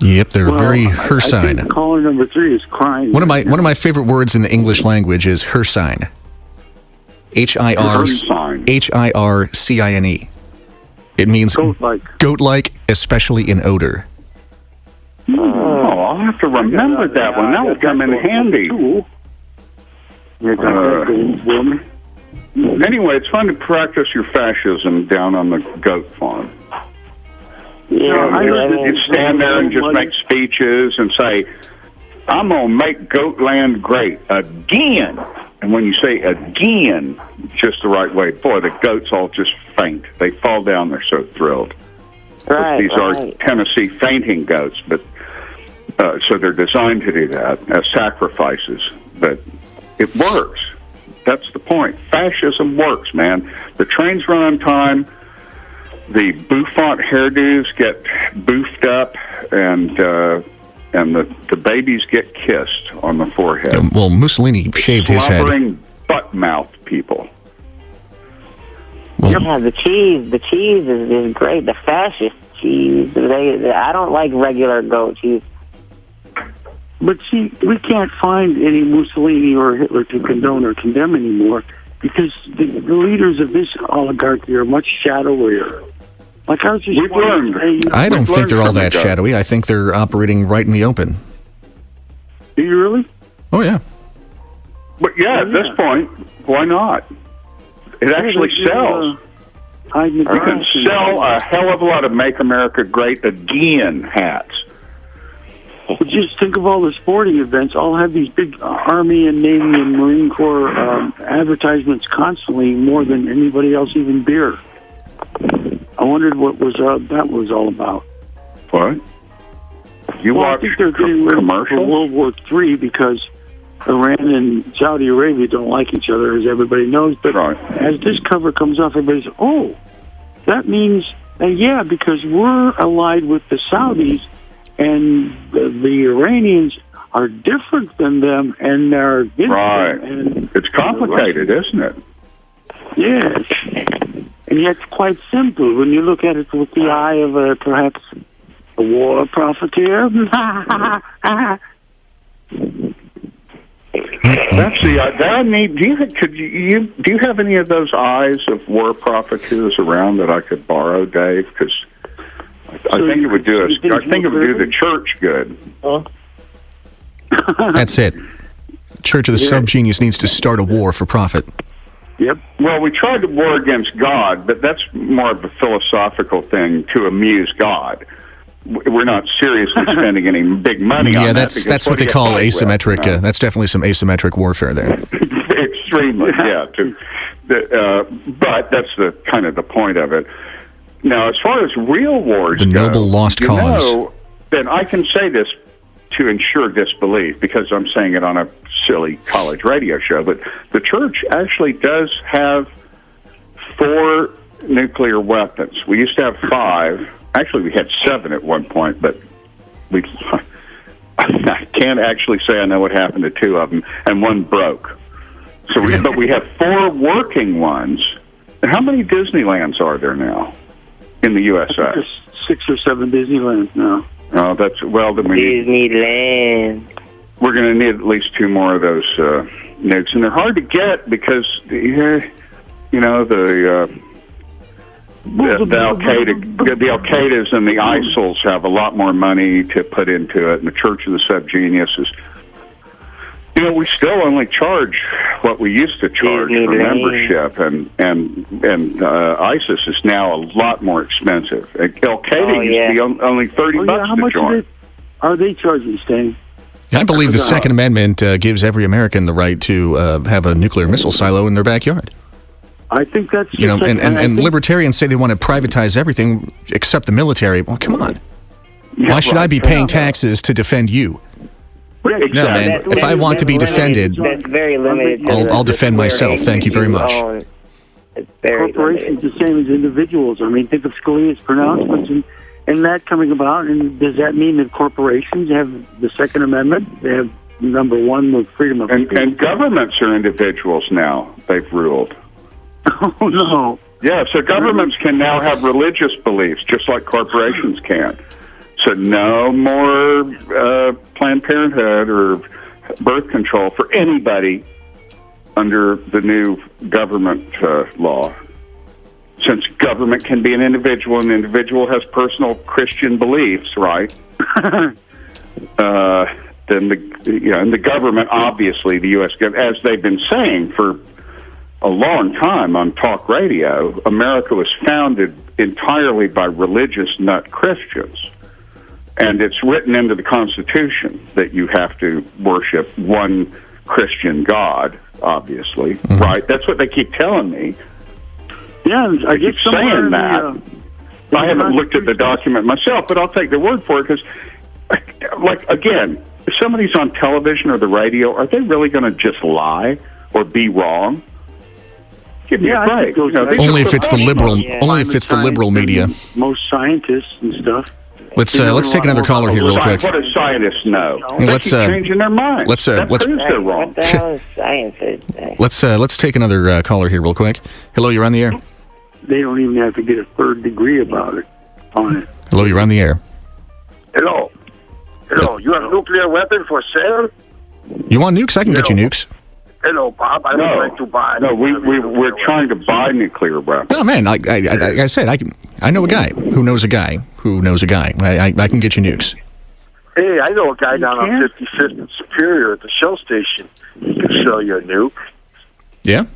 S5: Yep, they're very Hircine.
S4: I think caller number 3 is crying.
S5: One of my favorite words in the English language is Hircine. Hircine. It means goat-like, especially in odor.
S6: Oh, I'll have to remember that one. That will come in handy. Anyway, it's fun to practice your fascism down on the goat farm. You stand there and just make speeches and say, I'm going to make Goatland great again. And when you say again, just the right way, boy, the goats all just faint. They fall down. They're so thrilled.
S1: Right,
S6: These are Tennessee fainting goats, but so they're designed to do that as sacrifices. But it works. That's the point. Fascism works, man. The trains run on time. The bouffant hairdos get boofed up, and the babies get kissed on the forehead.
S5: Well, Mussolini shaved his head.
S6: Slobbering butt-mouth people.
S5: Well,
S1: yeah, the cheese is great. The fascist cheese. I don't like regular goat cheese.
S4: But see, we can't find any Mussolini or Hitler to condone or condemn anymore because the leaders of this oligarchy are much shadowier. Like I was just
S5: I don't think they're all that shadowy. I think they're operating right in the open.
S4: Do you really?
S5: Oh, yeah.
S6: But yeah, at this point, why not? It actually sells. You can sell a hell of a lot of Make America Great Again hats.
S4: But just think of all the sporting events. All have these big Army and Navy and Marine Corps advertisements constantly, more than anybody else, even beer. I wondered what that was all about.
S6: What?
S4: I think they're getting rid of World War III because Iran and Saudi Arabia don't like each other, as everybody knows. But as this cover comes off, everybody says, oh, that means, yeah, because we're allied with the Saudis, and the Iranians are different than them, and they're against them. And
S6: it's complicated, isn't it?
S4: Yes. And yet it's quite simple when you look at it with the eye of perhaps a war profiteer.
S6: That's the that I need. Do you have any of those eyes of war profiteers around that I could borrow, Dave? Because I think it would do us. I think it would do the church good.
S5: That's it. Church of the Subgenius needs to start a war for profit.
S6: Yep. Well, we tried to war against God, but that's more of a philosophical thing to amuse God. We're not seriously spending any big money on that.
S5: Yeah, that's what they call asymmetric. That's definitely some asymmetric warfare there.
S6: Extremely, yeah. But that's the kind of the point of it. Now, as far as real wars
S5: the noble lost cause.
S6: Then I can say this to ensure disbelief because I'm saying it on a silly college radio show, but the church actually does have 4 nuclear weapons. We used to have 5. Actually, we had 7 at one point, but I can't actually say I know what happened to 2 of them, and 1 broke. But we have 4 working ones. And how many Disneylands are there now in the USA?
S4: There's 6 or 7 Disneylands now.
S6: Oh, then we
S1: Disneyland.
S6: We're going to need at least 2 more of those nukes, and they're hard to get because the Al-Qaedas and the ISILs have a lot more money to put into it, and the Church of the Subgenius is. We still only charge what we used to charge for membership, and ISIS is now a lot more expensive. Al-Qaeda used to be only $30
S4: how much
S6: to join.
S4: Are they charging, Stan?
S5: I believe the Second Amendment gives every American the right to have a nuclear missile silo in their backyard.
S4: I think that's
S5: and libertarians say they want to privatize everything except the military. Well, come on. Why should I be paying taxes to defend you?
S6: Exactly.
S5: No, man. If I want to be defended,
S1: that's very limited.
S5: I'll defend myself. Thank you very much.
S4: Corporations the same as individuals. I mean, think of Scalia's pronouncements and that coming about. And does that mean that corporations have the Second Amendment? They have number 1 with freedom of speech.
S6: And governments are individuals now. They've ruled.
S4: Oh no.
S6: Yeah, so governments can now have religious beliefs just like corporations can. So no more Planned Parenthood or birth control for anybody under the new government law. Since government can be an individual, and the individual has personal Christian beliefs, right? Then the government, obviously, the U.S. government, as they've been saying for a long time on talk radio, America was founded entirely by religious nut Christians. And it's written into the Constitution that you have to worship one Christian God, obviously, right? That's what they keep telling me.
S4: Yeah, I keep
S6: saying that. I haven't looked at the document myself, but I'll take their word for it because, like, again, if somebody's on television or the radio, are they really going to just lie or be wrong? Give me a break.
S5: Only if it's the liberal media.
S4: Most scientists and stuff.
S5: Let's take another caller here real quick.
S6: What do scientists know?
S5: Let's
S6: keep changing their minds.
S5: Let's
S6: that proves they're wrong.
S1: What the hell is science?
S5: Let's take another caller here real quick. Hello, you're on the air.
S4: They don't even have to get a third degree about it. On it.
S5: Hello, you're on the air.
S2: Hello. You have a nuclear weapon for sale?
S5: You want nukes? I can get you nukes.
S2: Hello, Bob. I would like to buy.
S6: No, we're trying to buy nuclear weapons.
S5: Oh man, like I said, I know a guy who knows a guy who knows a guy. I can get you nukes.
S2: Hey, I know a guy down on 55th and Superior at the Shell station. He can sell you a nuke.
S5: Yeah.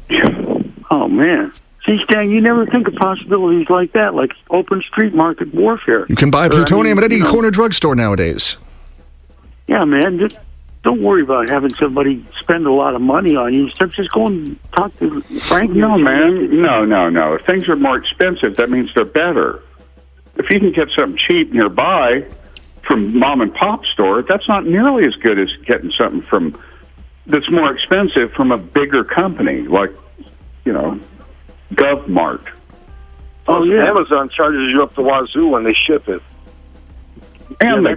S4: Oh man. See, Stan, you never think of possibilities like that, like open street market warfare.
S5: You can buy plutonium at any corner drugstore nowadays.
S4: Yeah, man. Just don't worry about having somebody spend a lot of money on you. Just go and talk to Frank.
S6: No, man. No. If things are more expensive, that means they're better. If you can get something cheap nearby from mom and pop store, that's not nearly as good as getting something that's more expensive from a bigger company, like, GovMart.
S2: Oh, yeah. Amazon charges you up the wazoo when they ship it.
S6: And they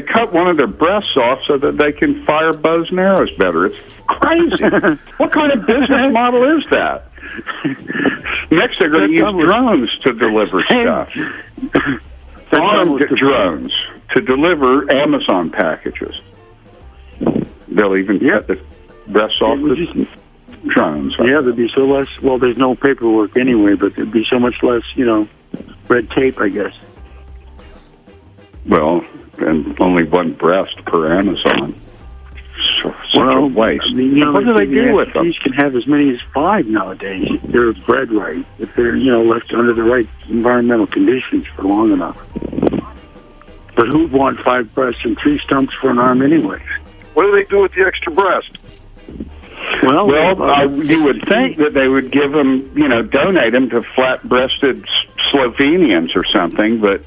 S6: cut one of their breasts off so that they can fire bows and arrows better. It's crazy. What kind of business model is that? Next, they're going to use drones to deliver stuff. Armed drones to deliver Amazon packages. They'll even cut the breasts off the drones.
S4: Yeah, there'd be so less. Well, there's no paperwork anyway, but there'd be so much less, red tape, I guess.
S6: Well, and only one breast per Amazon. Such a waste. What do they do with them?
S4: These can have as many as 5 nowadays. If they're bred right. If they're, left under the right environmental conditions for long enough. But who'd want 5 breasts and 3 stumps for an arm anyway?
S2: What do they do with the extra breast?
S6: Well, you would think that they would give them, donate them to flat-breasted Slovenians or something, but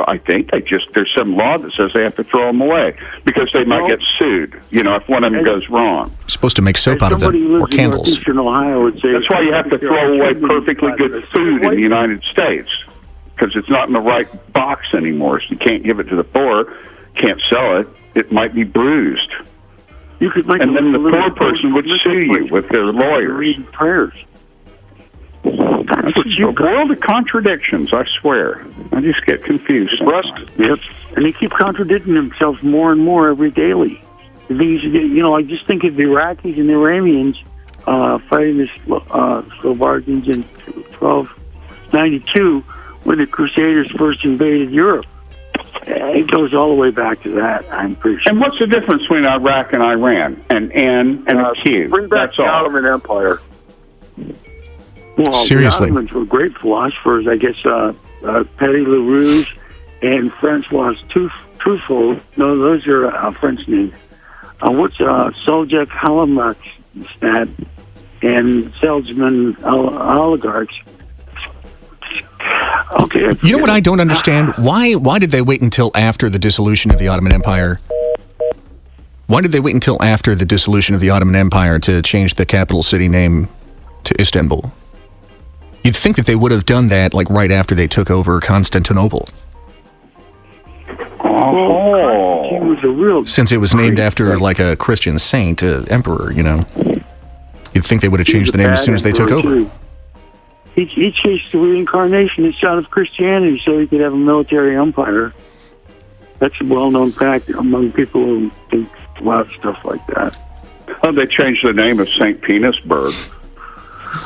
S6: I think there's some law that says they have to throw them away because they might get sued, if one of them goes wrong.
S5: You're supposed to make soap out of them, or candles.
S4: Ohio would say
S6: that's why you have to throw away perfectly good food in the United States, because it's not in the right box anymore, so you can't give it to the poor, can't sell it, it might be bruised.
S4: You could make
S6: and then the poor person would sue you with their lawyers.
S4: Reading prayers.
S6: That's a world of contradictions, I swear. I just get confused.
S4: Yep. And they keep contradicting themselves more and more every daily. These, I just think of the Iraqis and the Iranians fighting the Slovakians in 1292 when the Crusaders first invaded Europe. It goes all the way back to that, I'm pretty sure.
S6: And what's the difference between Iraq and Iran? An N and a Q.
S2: Bring back the Ottoman Empire.
S4: Well,
S5: seriously,
S4: the Ottomans were great philosophers. I guess Petit Le Rouge and Francois Truffaut. No, those are French names. What's Solzhenitsyn, Halamakstad, and salesman oligarchs. Okay.
S5: You know what I don't understand? Why did they wait until after the dissolution of the Ottoman Empire? Why did they wait until after the dissolution of the Ottoman Empire to change the capital city name to Istanbul? You'd think that they would have done that like right after they took over Constantinople. Since it was named after like a Christian saint, emperor, You'd think they would have changed the name as soon as they took over.
S4: He chased the reincarnation out of Christianity so he could have a military empire. That's a well-known fact among people who think about stuff like that.
S6: Oh, they changed the name of St. Petersburg.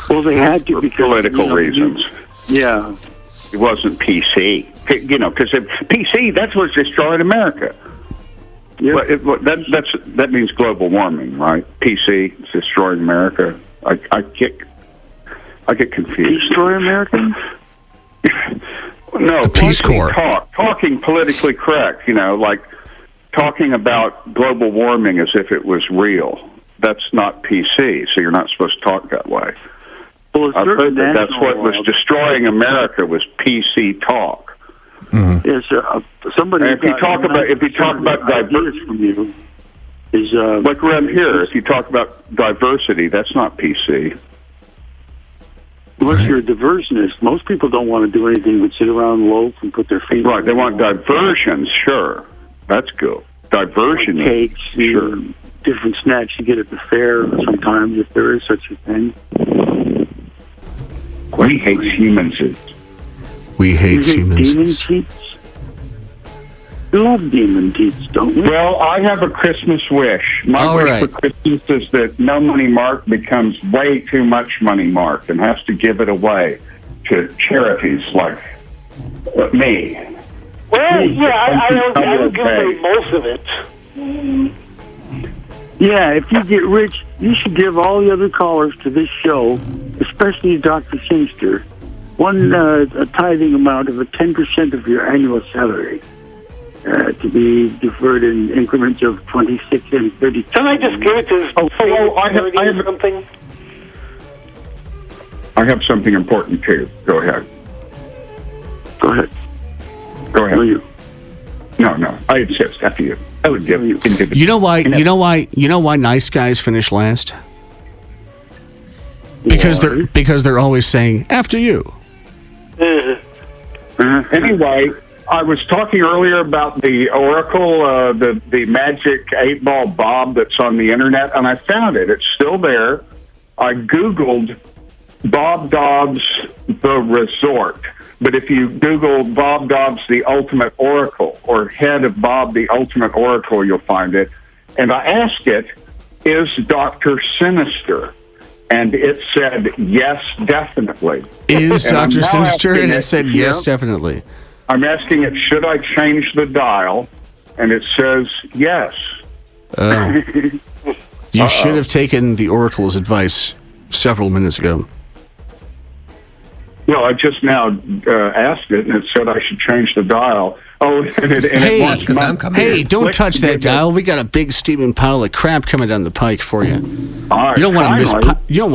S4: Well, they had to because
S6: political reasons.
S4: Yeah.
S6: It wasn't PC. Because PC, that's what's destroyed America.
S4: Yeah.
S6: That means global warming, right? PC is destroying America. I get confused.
S4: Destroy Americans?
S6: No,
S5: the Peace Corps.
S6: Talking politically correct, like talking about global warming as if it was real. That's not PC, so you're not supposed to talk that way.
S4: Well,
S6: I've heard that's what was destroying America was PC talk.
S5: Mm-hmm.
S4: Yes, somebody.
S6: And if you talk about diversity
S4: from you, is
S6: like around here. If you talk about diversity, that's not PC.
S4: Unless you're a diversionist, most people don't want to do anything but sit around loaf and put their feet.
S6: Right, they want diversions. Sure, that's good. Diversion,
S4: cakes,
S6: sure.
S4: Different snacks you get at the fair sometimes, if there is such a thing.
S6: We hate humans.
S5: We hate humans.
S4: Demon teats? We love demon teats, don't we?
S6: Well, I have a Christmas wish. My wish for Christmas is that No Money Mark becomes way too much Money Mark and has to give it away to charities like me.
S3: Well, yeah, I would give away most of it.
S4: Yeah, if you get rich, you should give all the other callers to this show, especially Dr. Sinister, a tithing amount of 10% of your annual salary. To be deferred in increments of 26 and 30.
S3: Can I just give it to
S6: I have
S3: something?
S6: I have something important too. Go ahead.
S4: Go ahead.
S6: No. I insist. After you. I would give you.
S5: You know why? You know why nice guys finish last? Because they're always saying after you.
S6: Anyway. I was talking earlier about the Oracle, the magic 8-ball bob that's on the internet, and I found it. It's still there. I Googled Bob Dobbs the Resort. But if you Google Bob Dobbs the Ultimate Oracle or head of Bob the Ultimate Oracle, you'll find it. And I asked it, is Dr. Sinister? And it said, yes, definitely.
S5: Is Dr. Sinister? And it said, yes, definitely.
S6: I'm asking it, should I change the dial? And it says, yes.
S5: You should have taken the Oracle's advice several minutes ago.
S6: Well, I just now asked it, and it said I should change the dial. Oh,
S5: Hey, don't touch that dial. We got a big steaming pile of crap coming down the pike for you.
S6: All right,
S5: you don't want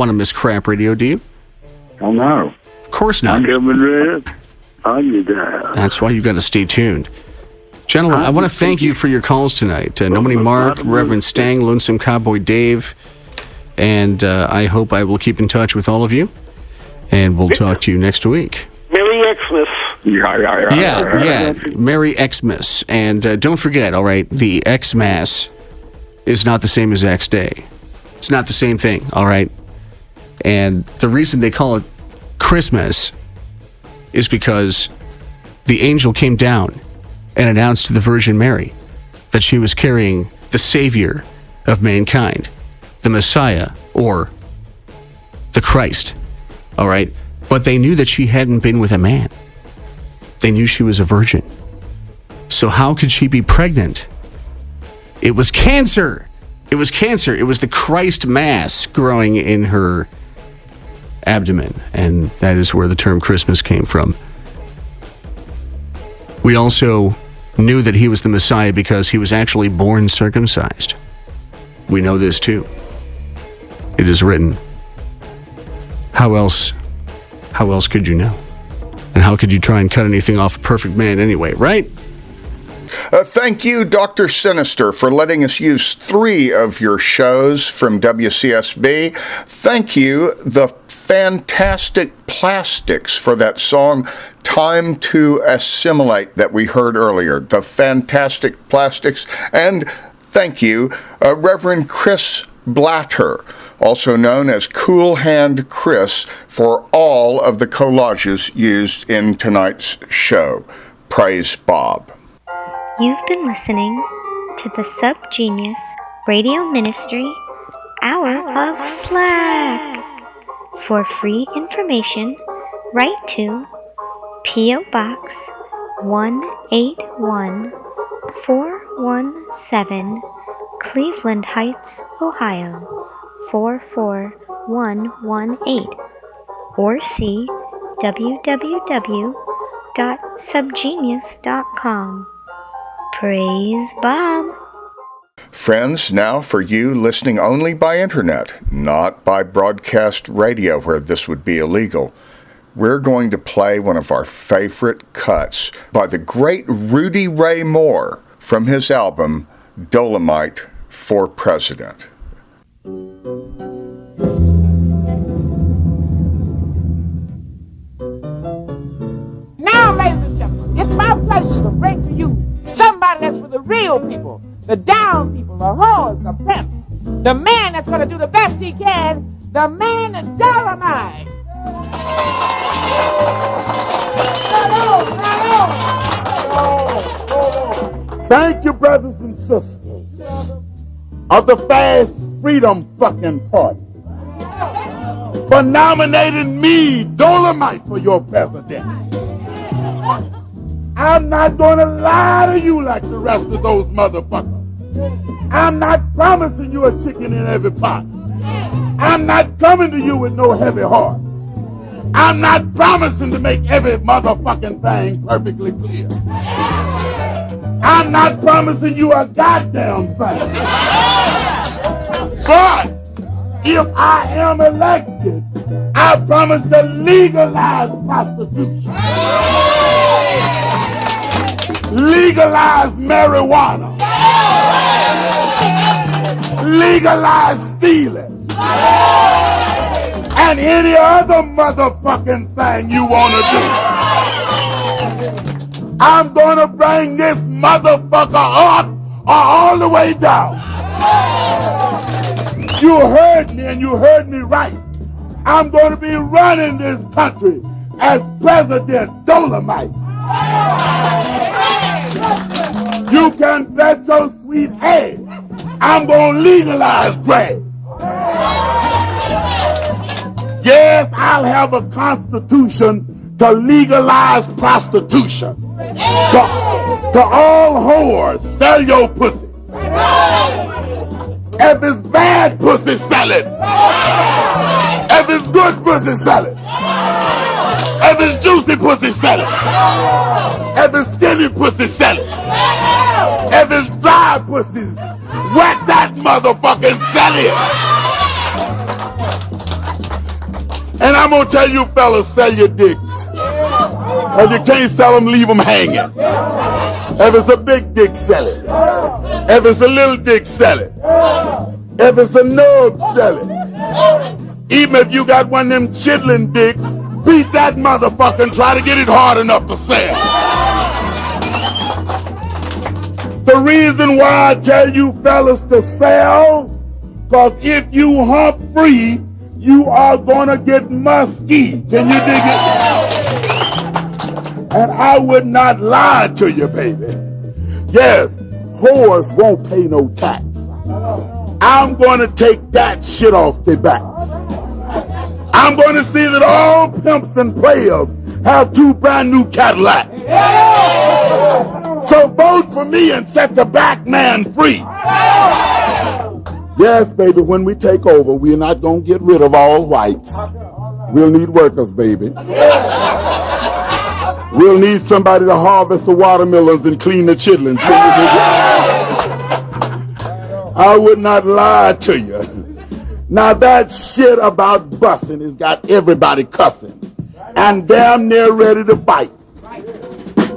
S5: to miss crap radio, do you?
S6: Oh, no.
S5: Of course not.
S4: I'm coming right up on your dial.
S5: That's why you've got to stay tuned. Gentlemen, I want to thank you for your calls tonight. No Money Mark, Reverend Stang, Lonesome Cowboy Dave, and I hope I will keep in touch with all of you, and we'll talk to you next week.
S3: Merry Xmas.
S5: Yeah. Merry Xmas. And don't forget, all right, the Xmas is not the same as X Day. It's not the same thing, all right? And the reason they call it Christmas is because the angel came down and announced to the Virgin Mary that she was carrying the Savior of mankind, the Messiah, or the Christ, all right? But they knew that she hadn't been with a man. They knew she was a virgin. So how could she be pregnant? It was cancer. It was cancer. It was the Christ mass growing in her abdomen, and that is where the term Christmas came from. We also knew that he was the Messiah because he was actually born circumcised. We know this too. It is written. How else could you know? And how could you try and cut anything off a perfect man anyway, right?
S13: Thank you, Dr. Sinister, for letting us use 3 of your shows from WCSB. Thank you, the Fantastic Plastics, for that song, Time to Assimilate, that we heard earlier. The Fantastic Plastics. And thank you, Reverend Chris Blatter, also known as Cool Hand Chris, for all of the collages used in tonight's show. Praise Bob.
S14: You've been listening to the Subgenius Radio Ministry Hour of Slack. For free information, write to P.O. Box 181417, Cleveland Heights, Ohio 441 118 or see www.subgenius.com. Praise Bob.
S13: Friends, now for you listening only by internet, not by broadcast radio where this would be illegal, we're going to play one of our favorite cuts by the great Rudy Ray Moore from his album Dolomite for President.
S15: Now, ladies and gentlemen, it's my pleasure to bring to you somebody that's for the real people, the down people, the whores, the pimps, the man that's going to do the best he can, the man in Dolomite.
S16: Thank you, brothers and sisters of the Fast Freedom fucking Party, for nominating me, Dolomite, for your president. I'm not gonna lie to you like the rest of those motherfuckers. I'm not promising you a chicken in every pot. I'm not coming to you with no heavy heart. I'm not promising to make every motherfucking thing perfectly clear. I'm not promising you a goddamn thing. But if I am elected, I promise to legalize prostitution. Legalize marijuana. Legalize stealing. And any other motherfucking thing you want to do. I'm gonna bring this motherfucker up or all the way down. You heard me and you heard me right. I'm gonna be running this country as President Dolomite. You can bet your sweet head I'm gonna legalize crack. Yes, I'll have a constitution to legalize prostitution. To all whores, sell your pussy. If it's bad pussy, sell it. If it's good pussy, sell it. If it's juicy pussy, sell it. If it's skinny pussy, sell it. If it's dry pussy, wet that motherfucking sell it. And I'm gonna tell you fellas, sell your dicks. If you can't sell them, leave them hanging. If it's a big dick, sell it. If it's a little dick, sell it. If it's a nub, sell it. Even if you got one of them chitlin' dicks, beat that motherfucker and try to get it hard enough to sell. The reason why I tell you fellas to sell, because if you hump free, you are gonna get musky. Can you dig it? And I would not lie to you, baby. Yes, whores won't pay no tax. I'm gonna take that shit off their back. I'm gonna see that all pimps and players have 2 brand new Cadillacs. So vote for me and set the black man free. Yes, baby, when we take over, we're not gonna get rid of all whites. We'll need workers, baby. We'll need somebody to harvest the watermelons and clean the chitlins. I would not lie to you. Now that shit about busing has got everybody cussing and damn near ready to fight.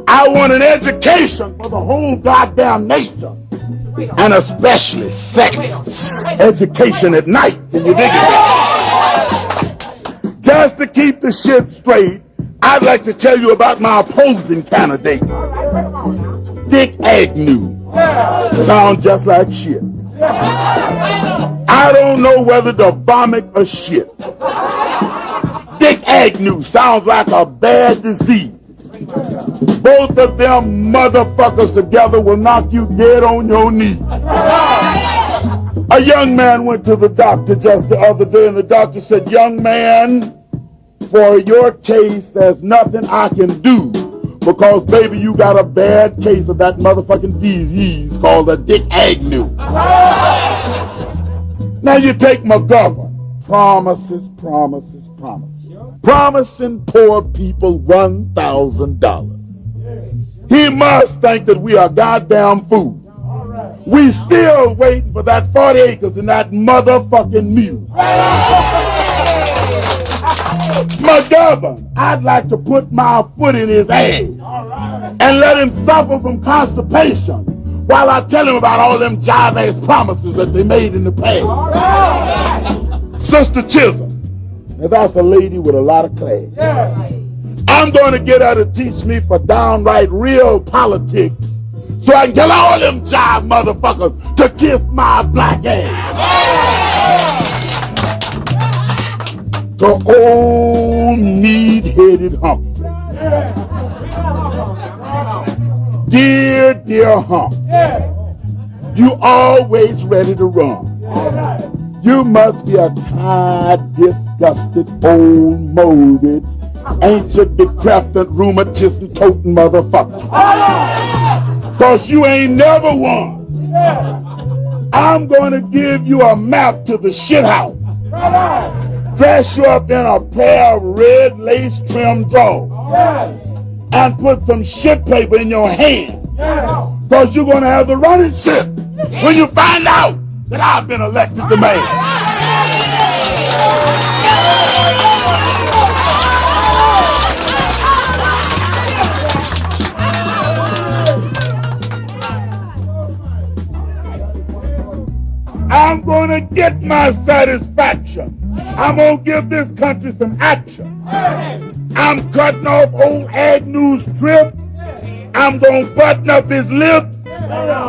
S16: I want an education for the whole goddamn nation. And especially sex education at night. Can you dig it? Just to keep the shit straight, I'd like to tell you about my opposing candidate, Dick Agnew. Sound just like shit. I don't know whether to vomit or shit. Dick Agnew sounds like a bad disease. Both of them motherfuckers together will knock you dead on your knees. A young man went to the doctor just the other day, and the doctor said, "Young man, for your case, there's nothing I can do because, baby, you got a bad case of that motherfucking disease called a Dick Agnew." Now you take McGovern, promises, promises, promises. Promising poor people $1,000. He must think that we are goddamn fools. We still waiting for that 40 acres and that motherfucking mule. McGovern, I'd like to put my foot in his ass and let him suffer from constipation while I tell him about all them jive-ass promises that they made in the past. Sister Chisholm, now that's a lady with a lot of class. I'm going to get her to teach me for downright real politics so I can tell all them jive motherfuckers to kiss my black ass. To old meat-headed Humphrey. Dear, dear Hump, you always ready to run. You must be a tired, disgusted, old, molded, ancient, decrepit, rheumatism-toting motherfucker. Cause you ain't never won. I'm gonna give you a map to the shit house. Dress you up in a pair of red lace trim drawers. And put some shit paper in your hand. Cause you're gonna have the running shit when you find out that I've been elected the mayor. I'm gonna get my satisfaction. I'm gonna give this country some action. I'm cutting off old Agnew's strip. I'm gonna button up his lip,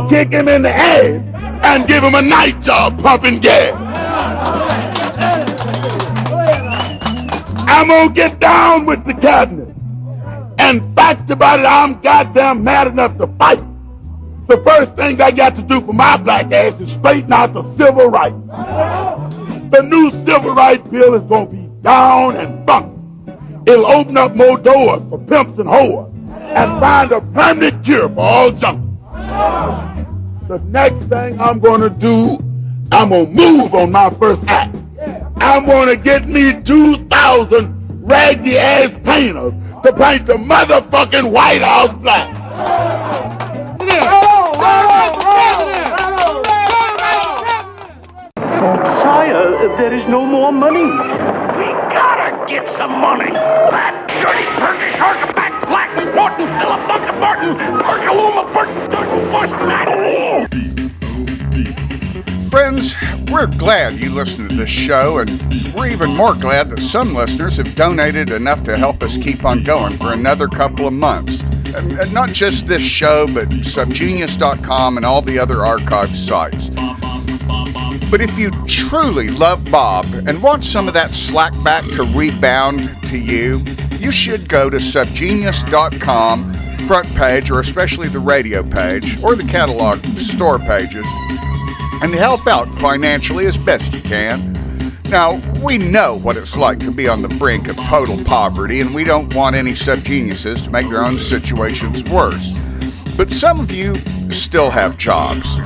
S16: kick him in the ass, and give him a night job pumping gas. I'm gonna get down with the cabinet. And fact about it, I'm goddamn mad enough to fight. The first thing I got to do for my black ass is straighten out the civil rights. The new civil rights bill is gonna be down and funky. It'll open up more doors for pimps and whores and find a permanent cure for all junk. The next thing I'm gonna do, I'm gonna move on my first act. I'm gonna get me 2,000 raggedy ass painters to paint the motherfucking White House black.
S28: Sire, there is no more money. We gotta get some money. That dirty Turkish Arkaback, Flack, Morton, Philip Martin, Perkaluma, Burton, Boston,
S13: Friends, we're glad you listen to this show, and we're even more glad that some listeners have donated enough to help us keep on going for another couple of months. And not just this show, but Subgenius.com and all the other archive sites. But if you truly love Bob and want some of that slack back to rebound to you, you should go to Subgenius.com front page, or especially the radio page, or the catalog store pages, and help out financially as best you can. Now, we know what it's like to be on the brink of total poverty, and we don't want any subgeniuses to make their own situations worse. But some of you still have jobs.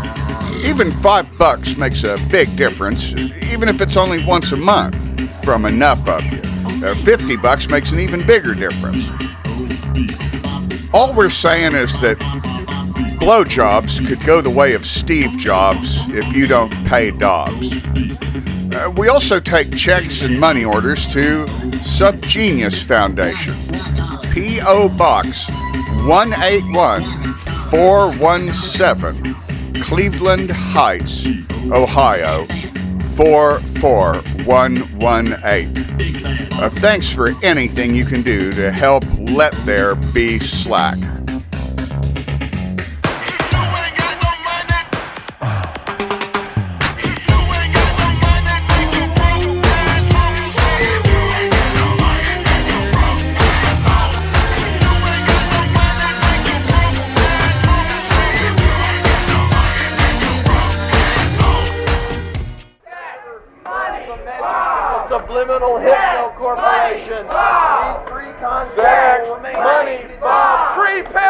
S13: Even $5 makes a big difference, even if it's only once a month, from enough of you. $50 makes an even bigger difference. All we're saying is that blowjobs could go the way of Steve Jobs if you don't pay Dobbs. We also take checks and money orders to Subgenius Foundation, P.O. Box 181417, Cleveland Heights, Ohio 44118. Thanks for anything you can do to help let there be slack.
S28: Subliminal Hypno Corporation. These three concepts: money, Bob, free pay.